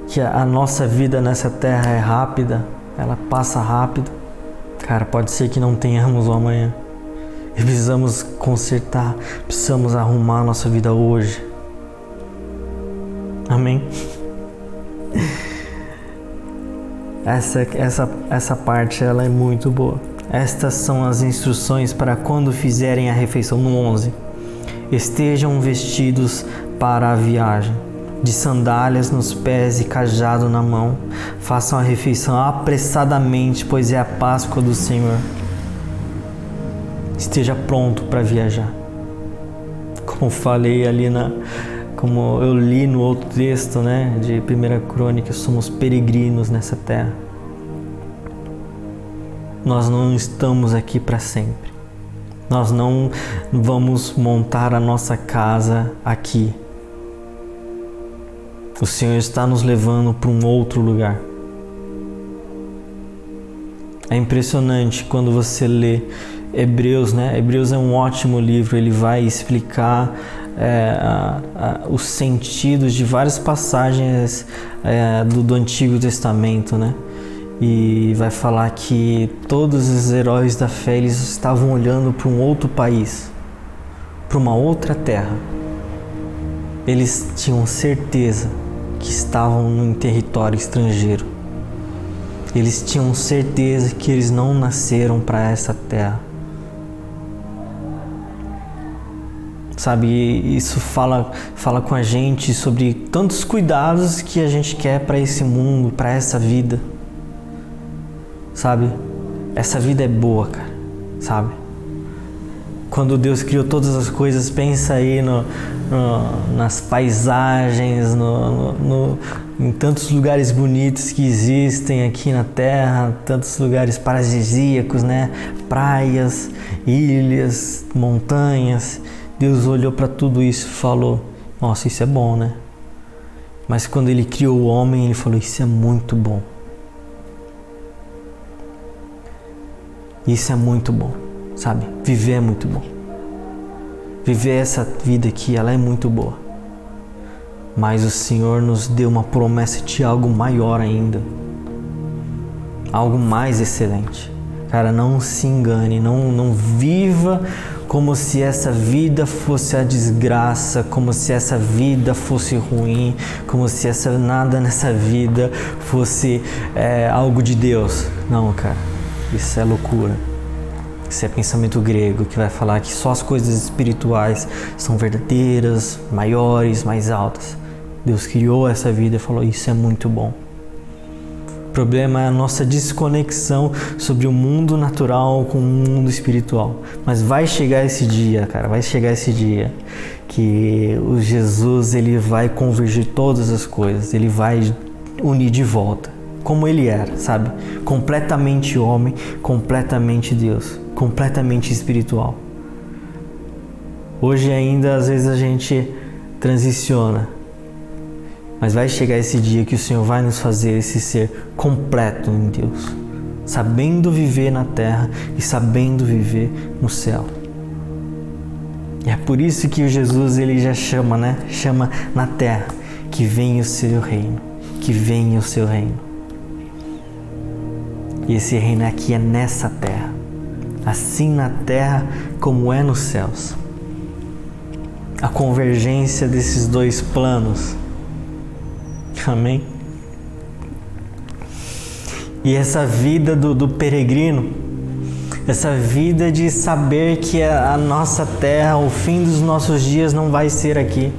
que a nossa vida nessa terra é rápida. Ela passa rápido. Cara, pode ser que não tenhamos o amanhã. E precisamos consertar, precisamos arrumar a nossa vida hoje. Amém? Essa parte ela é muito boa. Estas são as instruções para quando fizerem a refeição. No 11. Estejam vestidos para a viagem, de sandálias nos pés e cajado na mão. Façam a refeição apressadamente, pois é a Páscoa do Senhor. Esteja pronto para viajar. Como falei ali como eu li no outro texto, né, de 1 Crônicas, somos peregrinos nessa terra. nós não estamos aqui para sempre. Nós não vamos montar a nossa casa aqui. O Senhor está nos levando para um outro lugar. É impressionante quando você lê Hebreus, né? Hebreus é um ótimo livro, ele vai explicar os sentidos de várias passagens do Antigo Testamento, né? E vai falar que todos os heróis da fé, eles estavam olhando para um outro país, para uma outra terra. Eles tinham certeza que estavam em território estrangeiro. Eles tinham certeza que eles não nasceram para essa terra. Sabe, isso fala com a gente sobre tantos cuidados que a gente quer para esse mundo, para essa vida. Sabe, essa vida é boa, cara, sabe? Quando Deus criou todas as coisas, pensa aí nas paisagens, em tantos lugares bonitos que existem aqui na Terra, tantos lugares paradisíacos, né? Praias, ilhas, montanhas. Deus olhou para tudo isso e falou: nossa, isso é bom, né? Mas quando Ele criou o homem, Ele falou: isso é muito bom. Isso é muito bom, sabe? Viver é muito bom. Viver essa vida aqui, ela é muito boa. Mas o Senhor nos deu uma promessa de algo maior ainda. Algo mais excelente. Cara, não se engane, não viva como se essa vida fosse a desgraça, como se essa vida fosse ruim, como se nada nessa vida fosse algo de Deus. Não, cara, isso é loucura. Isso é pensamento grego, que vai falar que só as coisas espirituais são verdadeiras, maiores, mais altas. Deus criou essa vida e falou: isso é muito bom. O problema é a nossa desconexão sobre o mundo natural com o mundo espiritual. Mas vai chegar esse dia, cara, vai chegar esse dia que o Jesus, ele vai convergir todas as coisas, ele vai unir de volta, como ele era, sabe? Completamente homem, completamente Deus, completamente espiritual. Hoje ainda, às vezes, a gente transiciona. Mas vai chegar esse dia que o Senhor vai nos fazer esse ser completo em Deus, sabendo viver na terra e sabendo viver no céu. E é por isso que o Jesus, ele já chama, né? Chama na terra, que venha o seu reino, que venha o seu reino. E esse reino aqui é nessa terra, assim na terra como é nos céus. A convergência desses dois planos. Amém? E essa vida do peregrino, essa vida de saber que a nossa terra, o fim dos nossos dias não vai ser aqui.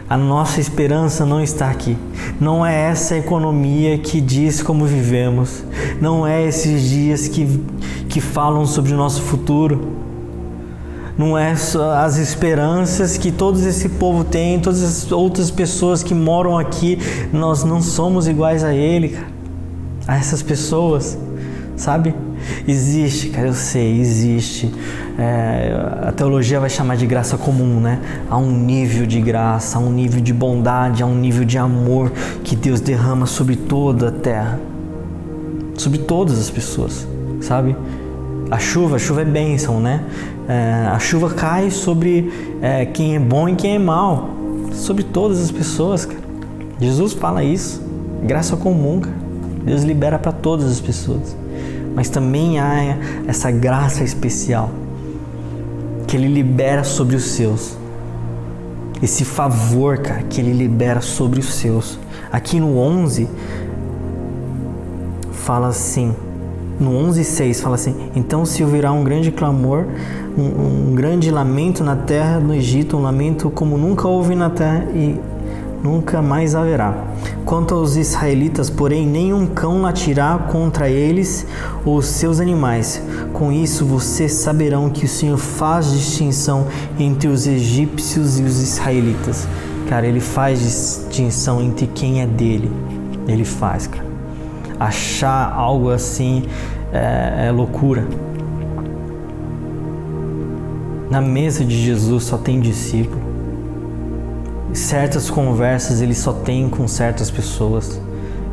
A nossa esperança não está aqui. Não é essa economia que diz como vivemos. Não é esses dias que falam sobre o nosso futuro. Não é só as esperanças que todo esse povo tem, todas as outras pessoas que moram aqui. Nós não somos iguais a ele, cara. A essas pessoas, sabe? Existe, cara, eu sei, existe. A teologia vai chamar de graça comum, né? Há um nível de graça, há um nível de bondade, há um nível de amor que Deus derrama sobre toda a terra, sobre todas as pessoas, sabe? A chuva é bênção, né? A chuva cai sobre quem é bom e quem é mau, sobre todas as pessoas, cara. Jesus fala isso, graça comum, cara. Deus libera para todas as pessoas. Mas também há essa graça especial que Ele libera sobre os seus. Esse favor, cara, que Ele libera sobre os seus. Aqui no 11, fala assim, no 11:6 fala assim: então se ouvirá um grande clamor, um grande lamento na terra, no Egito, um lamento como nunca houve na terra e nunca mais haverá. Quanto aos israelitas, porém, nenhum cão latirá contra eles ou os seus animais. Com isso vocês saberão que o Senhor faz distinção entre os egípcios e os israelitas. Cara, Ele faz distinção entre quem é dele. Ele faz, cara. Achar algo assim é loucura. Na mesa de Jesus só tem discípulo. Certas conversas ele só tem com certas pessoas.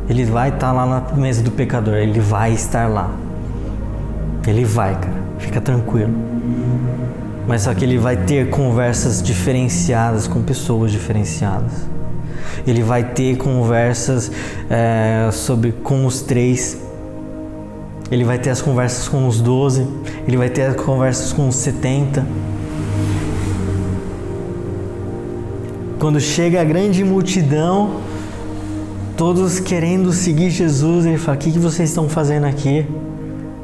Ele vai estar lá na mesa do pecador, ele vai estar lá. Ele vai, cara, fica tranquilo. Mas só que ele vai ter conversas diferenciadas com pessoas diferenciadas. Ele vai ter conversas com os 3. Ele vai ter as conversas com os 12. Ele vai ter as conversas com os 70. Quando chega a grande multidão, todos querendo seguir Jesus, ele fala: o que vocês estão fazendo aqui?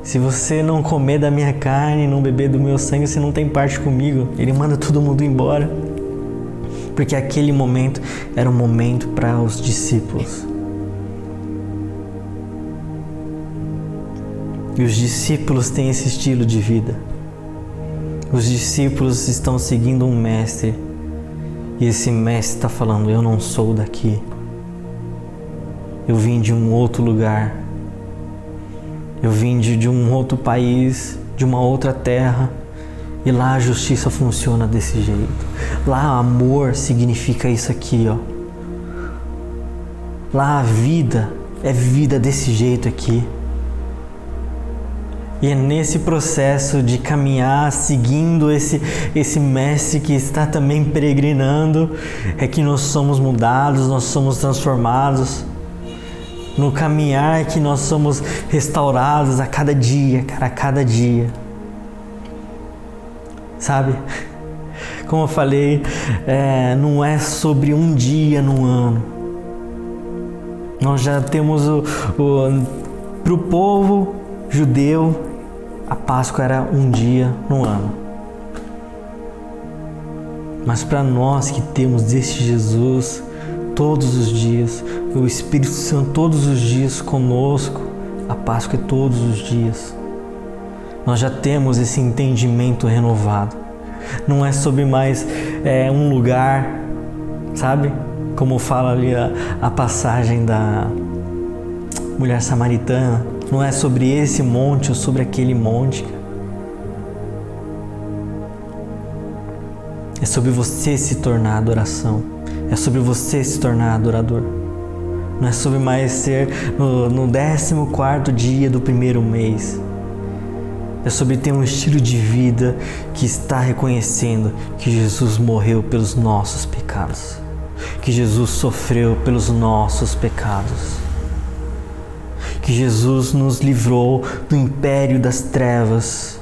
Se você não comer da minha carne, não beber do meu sangue, você não tem parte comigo. Ele manda todo mundo embora. Porque aquele momento era um momento para os discípulos. E os discípulos têm esse estilo de vida. Os discípulos estão seguindo um mestre. E esse mestre está falando: eu não sou daqui. Eu vim de um outro lugar. Eu vim de um outro país, de uma outra terra. E lá a justiça funciona desse jeito. Lá amor significa isso aqui, ó. Lá a vida é vida desse jeito aqui. E é nesse processo de caminhar, seguindo esse mestre que está também peregrinando, é que nós somos mudados, nós somos transformados. No caminhar é que nós somos restaurados a cada dia, cara, a cada dia. Sabe? Como eu falei, não é sobre um dia no ano. Nós já temos para o povo judeu, a Páscoa era um dia no ano. Mas para nós que temos este Jesus todos os dias, o Espírito Santo todos os dias conosco, a Páscoa é todos os dias. Nós já temos esse entendimento renovado. Não é sobre mais um lugar, sabe? Como fala ali a passagem da mulher samaritana. Não é sobre esse monte ou sobre aquele monte. É sobre você se tornar adoração. É sobre você se tornar adorador. Não é sobre mais ser no 14º dia do primeiro mês. É sobre ter um estilo de vida que está reconhecendo que Jesus morreu pelos nossos pecados. Que Jesus sofreu pelos nossos pecados. Que Jesus nos livrou do império das trevas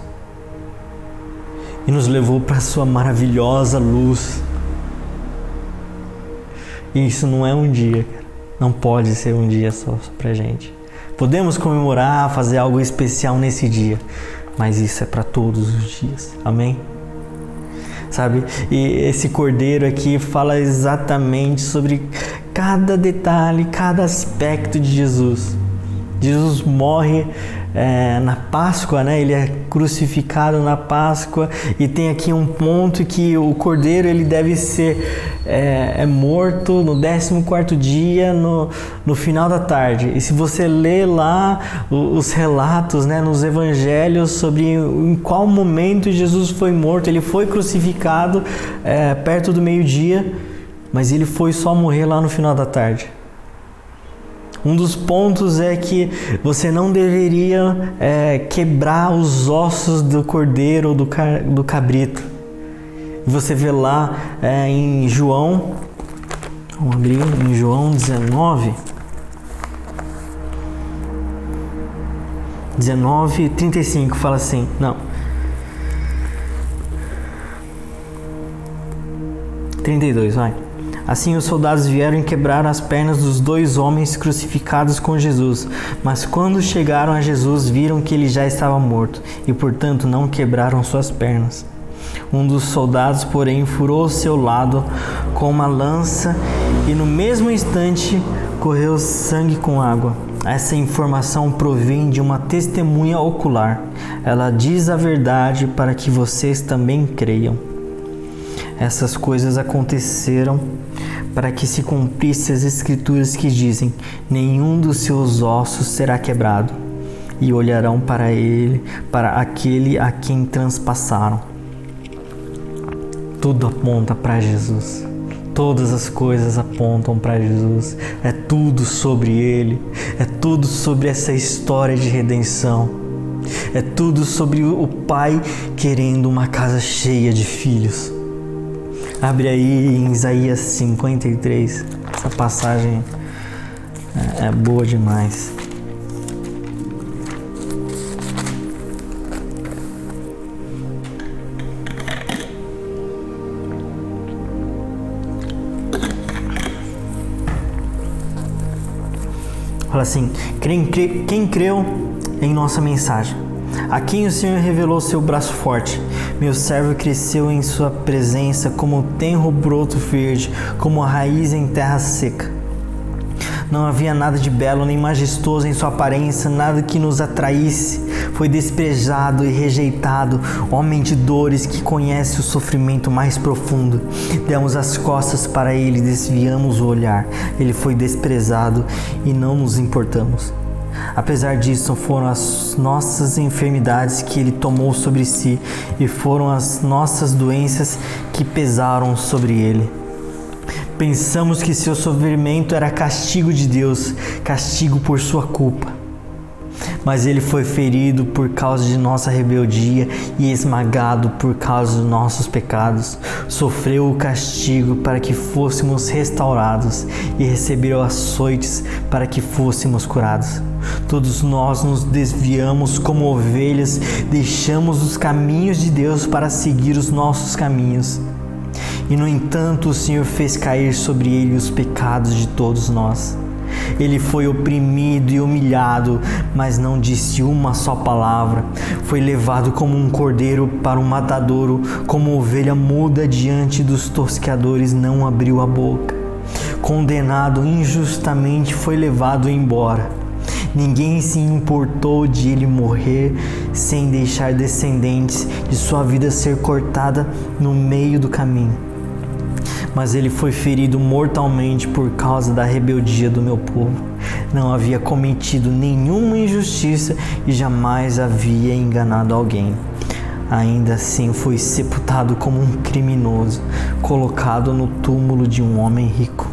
e nos levou para a sua maravilhosa luz. E isso não é um dia, cara. Não pode ser um dia só pra gente. Podemos comemorar, fazer algo especial nesse dia, mas isso é para todos os dias. Amém? Sabe? E esse cordeiro aqui fala exatamente sobre cada detalhe, cada aspecto de Jesus. Jesus morre na Páscoa, né? Ele é crucificado na Páscoa, e tem aqui um ponto que o cordeiro ele deve ser morto no 14º dia, no final da tarde. E se você ler lá os relatos, né, nos evangelhos sobre em qual momento Jesus foi morto, ele foi crucificado perto do meio-dia, mas ele foi só morrer lá no final da tarde. Um dos pontos é que você não deveria quebrar os ossos do cordeiro ou do cabrito. E você vê lá em João, vamos abrir em João 19:35, fala assim, não, 32, vai. Assim os soldados vieram e quebraram as pernas dos 2 homens crucificados com Jesus. Mas quando chegaram a Jesus, viram que ele já estava morto e, portanto, não quebraram suas pernas. Um dos soldados, porém, furou seu lado com uma lança e, no mesmo instante, correu sangue com água. Essa informação provém de uma testemunha ocular. Ela diz a verdade para que vocês também creiam. Essas coisas aconteceram para que se cumprissem as escrituras que dizem: nenhum dos seus ossos será quebrado. e olharão para ele, para aquele a quem transpassaram. Tudo aponta para Jesus. Todas as coisas apontam para Jesus. É tudo sobre Ele. É tudo sobre essa história de redenção. É tudo sobre o Pai querendo uma casa cheia de filhos. Abre aí em Isaías 53. Essa passagem é boa demais. Fala assim: quem creu em nossa mensagem, a quem o Senhor revelou seu braço forte. Meu servo cresceu em sua presença como tenro broto verde, como a raiz em terra seca. Não havia nada de belo nem majestoso em sua aparência, nada que nos atraísse. Foi desprezado e rejeitado, homem de dores que conhece o sofrimento mais profundo. Demos as costas para ele, desviamos o olhar. Ele foi desprezado e não nos importamos. Apesar disso, foram as nossas enfermidades que ele tomou sobre si e foram as nossas doenças que pesaram sobre ele. Pensamos que seu sofrimento era castigo de Deus, castigo por sua culpa. Mas ele foi ferido por causa de nossa rebeldia e esmagado por causa dos nossos pecados. Sofreu o castigo para que fôssemos restaurados e recebeu açoites para que fôssemos curados. Todos nós nos desviamos como ovelhas, deixamos os caminhos de Deus para seguir os nossos caminhos. E no entanto, o Senhor fez cair sobre ele os pecados de todos nós. Ele foi oprimido e humilhado, mas não disse uma só palavra. Foi levado como um cordeiro para o matadouro, como ovelha muda diante dos tosqueadores, não abriu a boca. Condenado injustamente, foi levado embora. Ninguém se importou de ele morrer sem deixar descendentes, de sua vida ser cortada no meio do caminho. Mas ele foi ferido mortalmente por causa da rebeldia do meu povo. Não havia cometido nenhuma injustiça e jamais havia enganado alguém. Ainda assim foi sepultado como um criminoso, colocado no túmulo de um homem rico.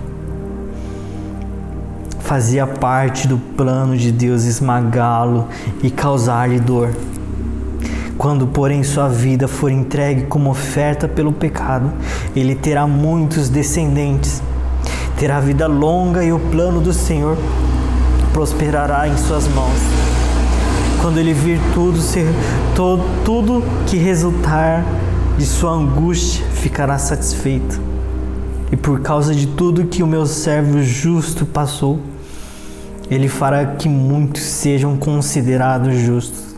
Fazia parte do plano de Deus esmagá-lo e causar-lhe dor. Quando, porém, sua vida for entregue como oferta pelo pecado, ele terá muitos descendentes, terá vida longa e o plano do Senhor prosperará em suas mãos. Quando ele vir tudo que resultar de sua angústia, ficará satisfeito. E por causa de tudo que o meu servo justo passou, ele fará que muitos sejam considerados justos,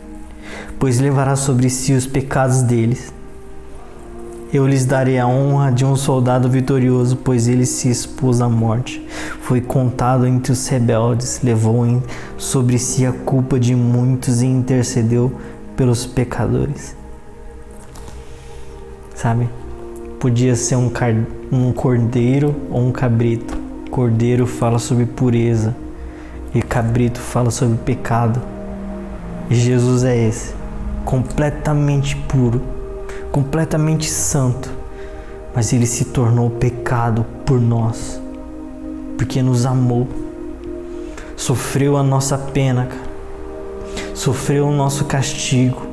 pois levará sobre si os pecados deles. Eu lhes darei a honra de um soldado vitorioso, pois ele se expôs à morte. Foi contado entre os rebeldes, levou sobre si a culpa de muitos e intercedeu pelos pecadores. Sabe? Podia ser um cordeiro ou um cabrito. Cordeiro fala sobre pureza e cabrito fala sobre pecado. E Jesus é esse, completamente puro, completamente santo, mas ele se tornou pecado por nós, porque nos amou, sofreu a nossa pena, sofreu o nosso castigo,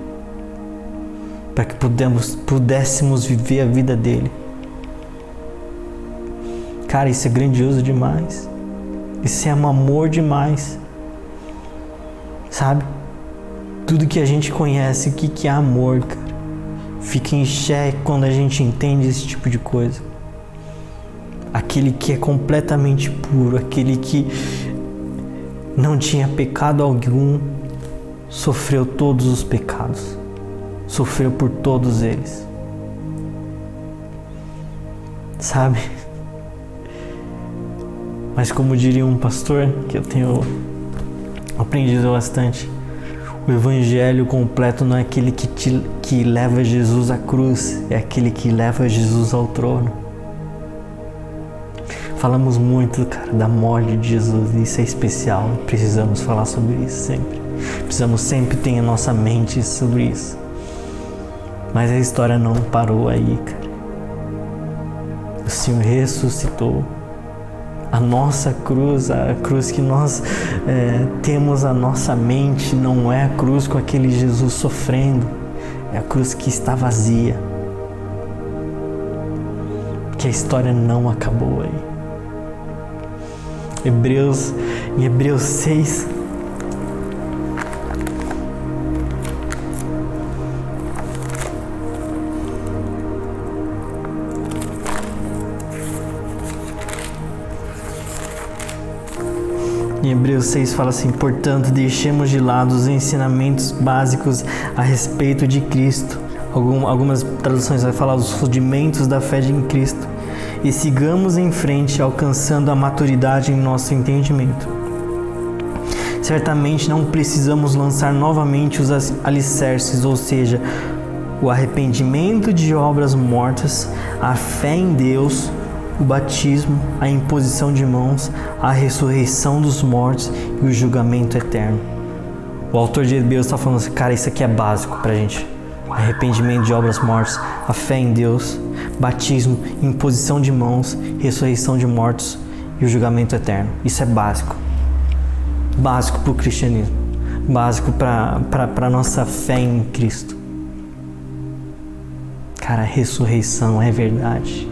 para que pudéssemos viver a vida dele. Cara, isso é grandioso demais, isso é um amor demais, sabe? Tudo que a gente conhece, o que é amor, cara, fica em xeque quando a gente entende esse tipo de coisa. Aquele que é completamente puro, aquele que não tinha pecado algum, sofreu todos os pecados, sofreu por todos eles. Sabe? Mas como diria um pastor, que eu tenho aprendido bastante, o evangelho completo não é aquele que leva Jesus à cruz, é aquele que leva Jesus ao trono. Falamos muito, cara, da morte de Jesus, e isso é especial, precisamos falar sobre isso sempre. Precisamos sempre ter em nossa mente sobre isso. Mas a história não parou aí, cara. O Senhor ressuscitou. A nossa cruz, a cruz que nós temos a nossa mente, não é a cruz com aquele Jesus sofrendo, é a cruz que está vazia. Porque a história não acabou aí. Em Hebreus 6, fala assim: portanto, deixemos de lado os ensinamentos básicos a respeito de Cristo. Algumas traduções vai falar os rudimentos da fé em Cristo. E sigamos em frente, alcançando a maturidade em nosso entendimento. Certamente não precisamos lançar novamente os alicerces, ou seja, o arrependimento de obras mortas, a fé em Deus, o batismo, a imposição de mãos, a ressurreição dos mortos e o julgamento eterno. O autor de Hebreus está falando assim, cara, isso aqui é básico pra gente. Arrependimento de obras mortas, a fé em Deus, batismo, imposição de mãos, ressurreição de mortos e o julgamento eterno. Isso é básico. Básico para o cristianismo. Básico para a nossa fé em Cristo. Cara, a ressurreição é verdade.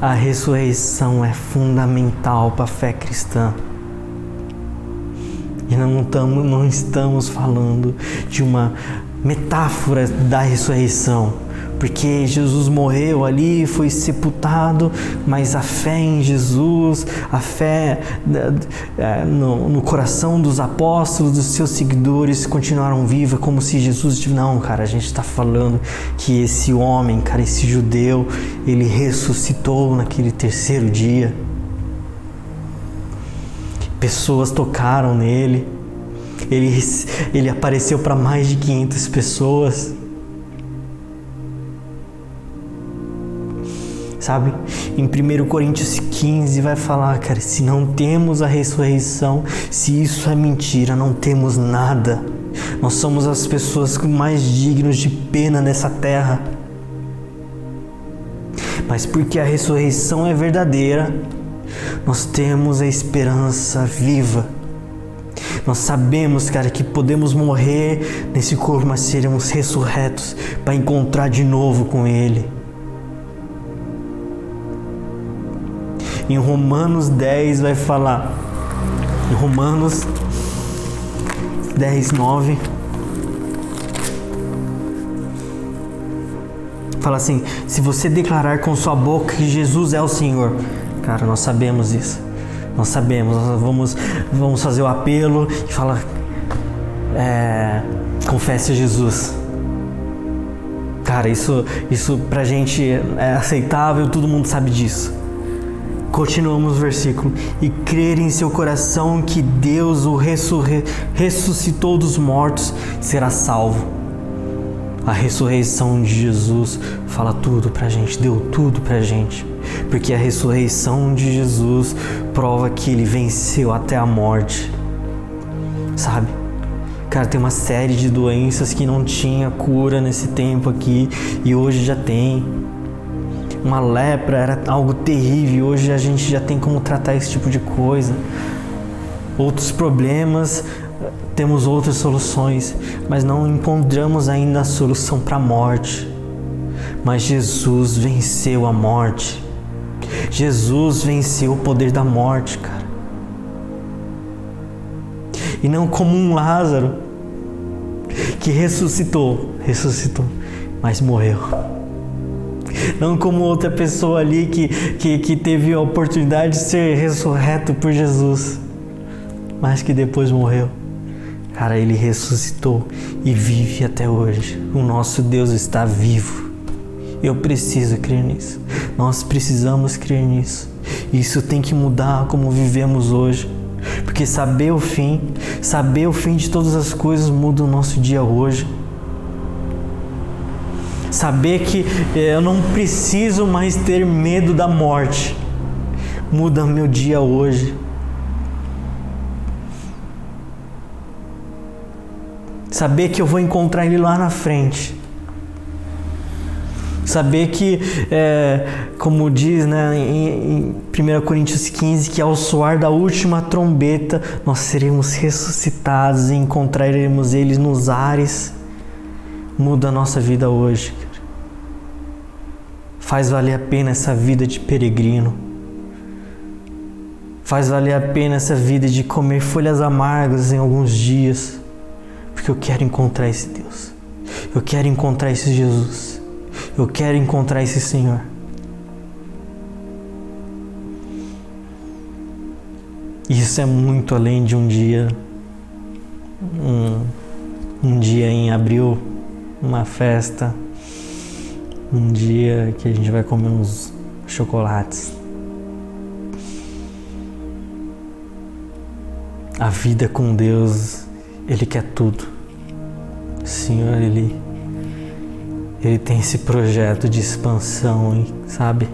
A ressurreição é fundamental para a fé cristã. E não estamos falando de uma metáfora da ressurreição, porque Jesus morreu ali, foi sepultado, mas a fé em Jesus, a fé no coração dos apóstolos, dos seus seguidores continuaram vivas, como se Jesus... Não, cara, a gente está falando que esse homem, cara, esse judeu, ele ressuscitou naquele terceiro dia. Pessoas tocaram nele, ele apareceu para mais de 500 pessoas. Sabe? Em 1 Coríntios 15 vai falar, cara, se não temos a ressurreição, se isso é mentira, não temos nada. Nós somos as pessoas mais dignas de pena nessa terra. Mas porque a ressurreição é verdadeira, nós temos a esperança viva. Nós sabemos, cara, que podemos morrer nesse corpo, mas seremos ressurretos para encontrar de novo com Ele. Em Romanos 10 vai falar, em Romanos 10, 9, fala assim: se você declarar com sua boca que Jesus é o Senhor, cara, nós sabemos isso. Nós sabemos, nós vamos fazer o apelo e falar, confesse a Jesus. Cara, isso pra gente é aceitável, todo mundo sabe disso. Continuamos o versículo. E crer em seu coração que Deus o ressuscitou dos mortos, será salvo. A ressurreição de Jesus fala tudo pra gente, deu tudo pra gente. Porque a ressurreição de Jesus prova que Ele venceu até a morte. Sabe? Cara, tem uma série de doenças que não tinha cura nesse tempo aqui e hoje já tem. Uma lepra era algo terrível, hoje a gente já tem como tratar esse tipo de coisa. Outros problemas, temos outras soluções, mas não encontramos ainda a solução para a morte. Mas Jesus venceu a morte. Jesus venceu o poder da morte, cara. E não como um Lázaro que ressuscitou, mas morreu. Não como outra pessoa ali que teve a oportunidade de ser ressurreto por Jesus, mas que depois morreu. Cara, Ele ressuscitou e vive até hoje. O nosso Deus está vivo. Eu preciso crer nisso. Nós precisamos crer nisso. Isso tem que mudar como vivemos hoje. Porque saber o fim de todas as coisas muda o nosso dia hoje. Saber que eu não preciso mais ter medo da morte muda meu dia hoje. Saber que eu vou encontrar Ele lá na frente. Saber que, como diz, né, em 1 Coríntios 15, que ao soar da última trombeta nós seremos ressuscitados e encontraremos Ele nos ares. Muda a nossa vida hoje. Faz valer a pena essa vida de peregrino. Faz valer a pena essa vida de comer folhas amargas em alguns dias. Porque eu quero encontrar esse Deus. Eu quero encontrar esse Jesus. Eu quero encontrar esse Senhor. Isso é muito além de um dia. Um dia em abril, uma festa. Um dia que a gente vai comer uns chocolates. A vida com Deus, Ele quer tudo. O Senhor, Ele tem esse projeto de expansão, sabe?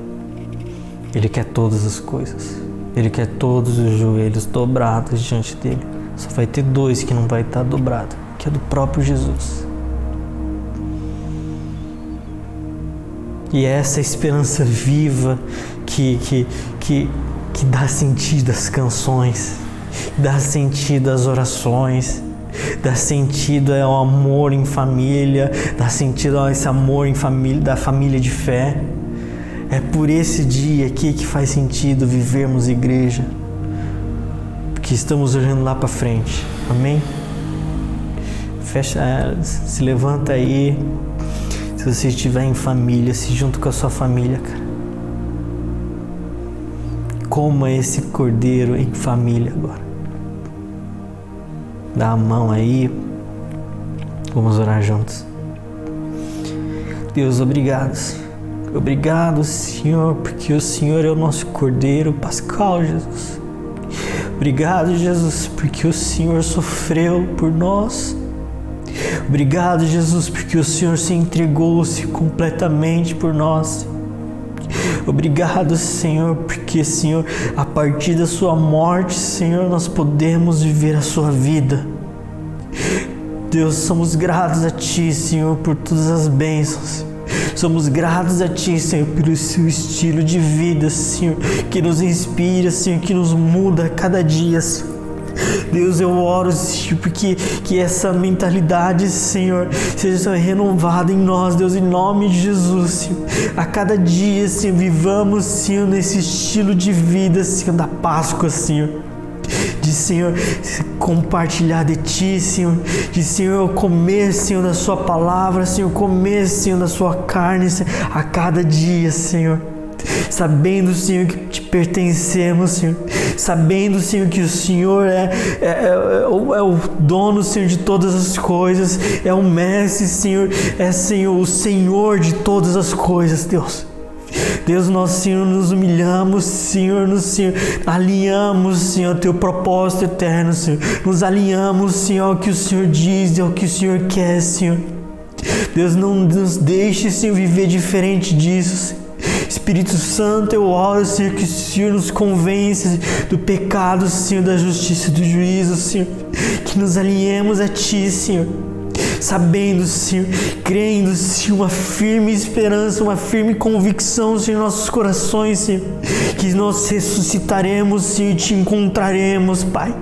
Ele quer todas as coisas. Ele quer todos os joelhos dobrados diante dele. Só vai ter dois que não vai estar dobrado, que é do próprio Jesus. E é essa esperança viva que dá sentido às canções, dá sentido às orações, dá sentido ao amor em família, dá sentido a esse amor em família, da família de fé. É por esse dia aqui que faz sentido vivermos igreja, porque estamos olhando lá para frente. Amém? Fecha, se levanta aí. Se você estiver em família, se junto com a sua família, cara. Coma esse cordeiro em família agora. Dá a mão aí. Vamos orar juntos. Deus, obrigado. Obrigado, Senhor, porque o Senhor é o nosso cordeiro pascal, Jesus. Obrigado, Jesus, porque o Senhor sofreu por nós. Obrigado, Jesus, porque o Senhor se entregou-se completamente por nós. Obrigado, Senhor, porque, Senhor, a partir da sua morte, Senhor, nós podemos viver a sua vida. Deus, somos gratos a Ti, Senhor, por todas as bênçãos. Somos gratos a Ti, Senhor, pelo Seu estilo de vida, Senhor, que nos inspira, Senhor, que nos muda a cada dia, Senhor. Deus, eu oro, Senhor, porque que essa mentalidade, Senhor, seja renovada em nós, Deus, em nome de Jesus, Senhor. A cada dia, Senhor, vivamos, Senhor, nesse estilo de vida, Senhor, da Páscoa, Senhor. De, Senhor, compartilhar de Ti, Senhor. De, Senhor, comer, Senhor, da Sua palavra, Senhor. Comer, Senhor, da Sua carne, Senhor, a cada dia, Senhor. Sabendo, Senhor, que Te pertencemos, Senhor. Sabendo, Senhor, que o Senhor é o dono, Senhor, de todas as coisas. É o mestre, Senhor. É, Senhor, o Senhor de todas as coisas, Deus. Deus, nós, Senhor, nos humilhamos, Senhor, alinhamos, Senhor, Teu propósito eterno, Senhor. Nos alinhamos, Senhor, ao que o Senhor diz e ao que o Senhor quer, Senhor. Deus, não nos deixe, Senhor, viver diferente disso, Senhor. Espírito Santo, eu oro, Senhor, que o Senhor nos convence do pecado, Senhor, da justiça e do juízo, Senhor. Que nos alinhemos a Ti, Senhor. Sabendo, Senhor, crendo, Senhor, uma firme esperança, uma firme convicção, Senhor, em nossos corações, Senhor. Que nós ressuscitaremos, Senhor, e Te encontraremos, Pai.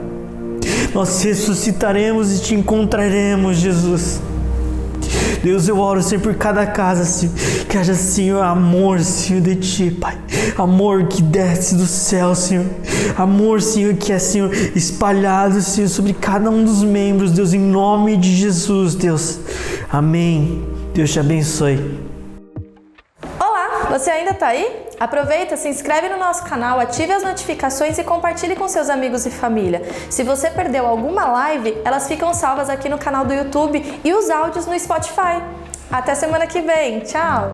Nós ressuscitaremos e Te encontraremos, Jesus. Deus, eu oro, Senhor, por cada casa, Senhor, que haja, Senhor, amor, Senhor, de Ti, Pai. Amor que desce do céu, Senhor. Amor, Senhor, que é, Senhor, espalhado, Senhor, sobre cada um dos membros, Deus, em nome de Jesus, Deus. Amém. Deus te abençoe. Olá, você ainda tá aí? Aproveita, se inscreve no nosso canal, ative as notificações e compartilhe com seus amigos e família. Se você perdeu alguma live, elas ficam salvas aqui no canal do YouTube e os áudios no Spotify. Até semana que vem. Tchau!